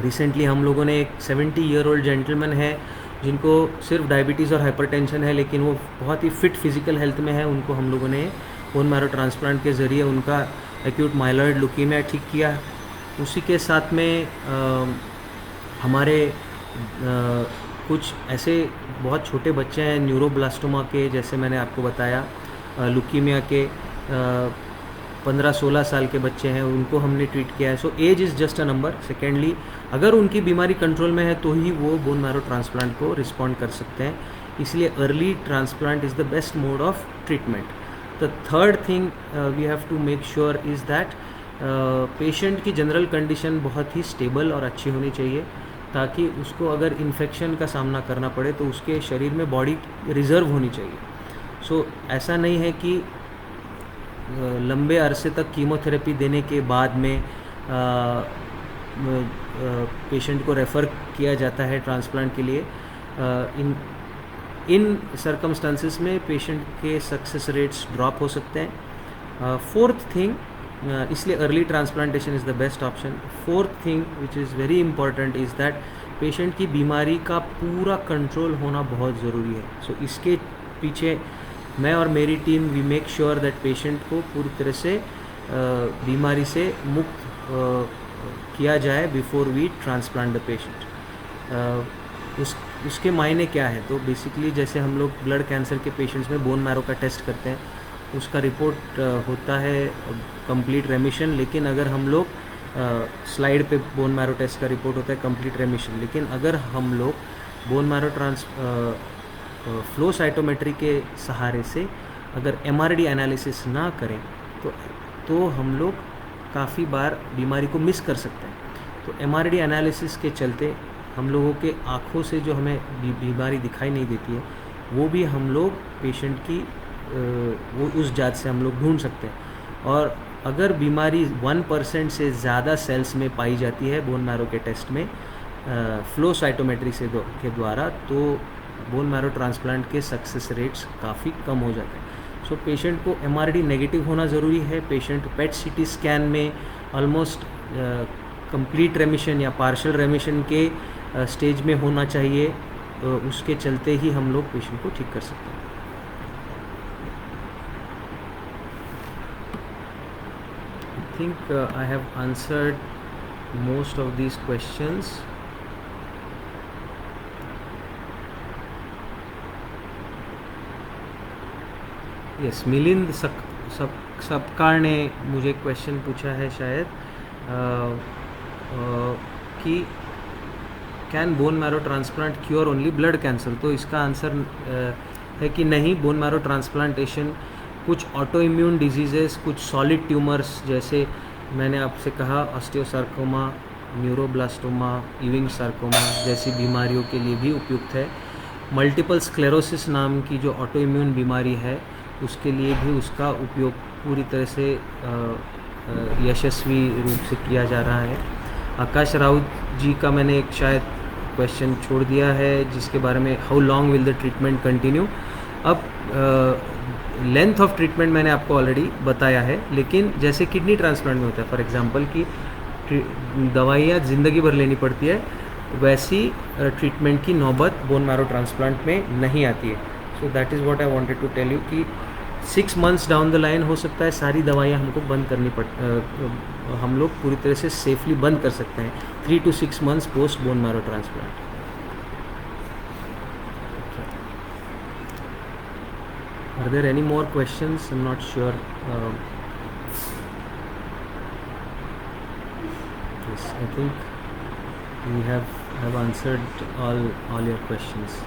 रिसेंटली हम लोगों ने एक 70-year-old जेंटलमैन है जिनको सिर्फ डायबिटीज़ और हाइपरटेंशन है, लेकिन वो बहुत ही फिट फिज़िकल हेल्थ में है। उनको हम लोगों ने बोन मैरो ट्रांसप्लांट के ज़रिए उनका एक्यूट माइलॉइड ल्यूकीमिया ठीक किया। उसी के साथ में हमारे कुछ ऐसे बहुत छोटे बच्चे हैं न्यूरोब्लास्टोमा के, जैसे मैंने आपको बताया, ल्यूकीमिया के 15-16 साल के बच्चे हैं, उनको हमने ट्रीट किया है। So age is just a number. Secondly, अगर उनकी बीमारी कंट्रोल में है तो ही वो बोन मैरो ट्रांसप्लांट को रिस्पॉन्ड कर सकते हैं। इसलिए early transplant is the best mode of treatment. The third thing we have to make sure is that patient की जनरल कंडीशन बहुत ही स्टेबल और अच्छी होनी चाहिए, ताकि उसको अगर इन्फेक्शन का सामना करना पड़े तो उसके शरीर में बॉडी रिज़र्व होनी चाहिए। सो ऐसा नहीं है कि लंबे अरसे तक कीमोथेरेपी देने के बाद में पेशेंट को रेफ़र किया जाता है ट्रांसप्लांट के लिए। इन सर्कमस्टांसिस में पेशेंट के सक्सेस रेट्स ड्रॉप हो सकते हैं। फोर्थ थिंग, इसलिए early transplantation is the best option. Fourth thing which is very important is that patient की बीमारी का पूरा कंट्रोल होना बहुत ज़रूरी है। सो इसके पीछे मैं और मेरी team we make sure that patient को पूरी तरह से बीमारी से मुक्त किया जाए before we transplant the patient. उसके मायने क्या है, तो बेसिकली जैसे हम लोग ब्लड कैंसर के पेशेंट्स में बोन मैरो का टेस्ट करते हैं, उसका रिपोर्ट होता है कंप्लीट रेमिशन, लेकिन अगर हम लोग स्लाइड पे बोन मैरो टेस्ट का रिपोर्ट होता है कंप्लीट रेमिशन, लेकिन अगर हम लोग बोन मैरो फ्लो साइटोमेट्री के सहारे से अगर MRD एनालिसिस ना करें तो हम लोग काफ़ी बार बीमारी को मिस कर सकते हैं। तो MRD एनालिसिस के चलते हम लोगों के आँखों से जो हमें बीमारी दिखाई नहीं देती है, वो भी हम लोग पेशेंट की वो उस जांच से हम लोग ढूंढ सकते हैं। और अगर बीमारी 1% से ज़्यादा सेल्स में पाई जाती है बोन मैरो के टेस्ट में फ्लो साइटोमेट्री से के द्वारा, तो बोन मैरो ट्रांसप्लांट के सक्सेस रेट्स काफ़ी कम हो जाते हैं। सो पेशेंट को MRD नेगेटिव होना ज़रूरी है। पेशेंट PET CT स्कैन में ऑलमोस्ट कंप्लीट रेमिशन या पार्शियल रेमिशन के स्टेज में होना चाहिए, उसके चलते ही हम लोग पेशेंट को ठीक कर सकते हैं। I think I have answered most of these questions. Yes, Milind Sabkar ने मुझे क्वेश्चन पूछा है शायद कि can bone marrow transplant cure only blood cancer. तो इसका आंसर है कि नहीं, बोन मैरो ट्रांसप्लांटेशन कुछ ऑटो इम्यून डिजीज़ेस, कुछ सॉलिड ट्यूमर्स जैसे मैंने आपसे कहा ऑस्टियोसार्कोमा, न्यूरोब्लास्टोमा, ईविंग सार्कोमा जैसी बीमारियों के लिए भी उपयुक्त है। मल्टीपल स्क्लेरोसिस नाम की जो ऑटो इम्यून बीमारी है, उसके लिए भी उसका उपयोग पूरी तरह से यशस्वी रूप से किया जा रहा है। आकाश राउत जी का मैंने एक शायद क्वेश्चन छोड़ दिया है जिसके बारे में, how long will the treatment continue. अब लेंथ ऑफ ट्रीटमेंट मैंने आपको ऑलरेडी बताया है, लेकिन जैसे किडनी ट्रांसप्लांट में होता है फॉर एग्जांपल कि दवाइयाँ ज़िंदगी भर लेनी पड़ती है, वैसी ट्रीटमेंट की नौबत बोन मैरो ट्रांसप्लांट में नहीं आती है। So that is what I wanted to tell you कि 6 months डाउन द लाइन हो सकता है सारी दवाइयाँ हमको बंद करनी हम लोग पूरी तरह से सेफली बंद कर सकते हैं 3 to 6 months post bone marrow transplant. Are there any more questions? I'm not sure. Yes, I think we have answered all your questions.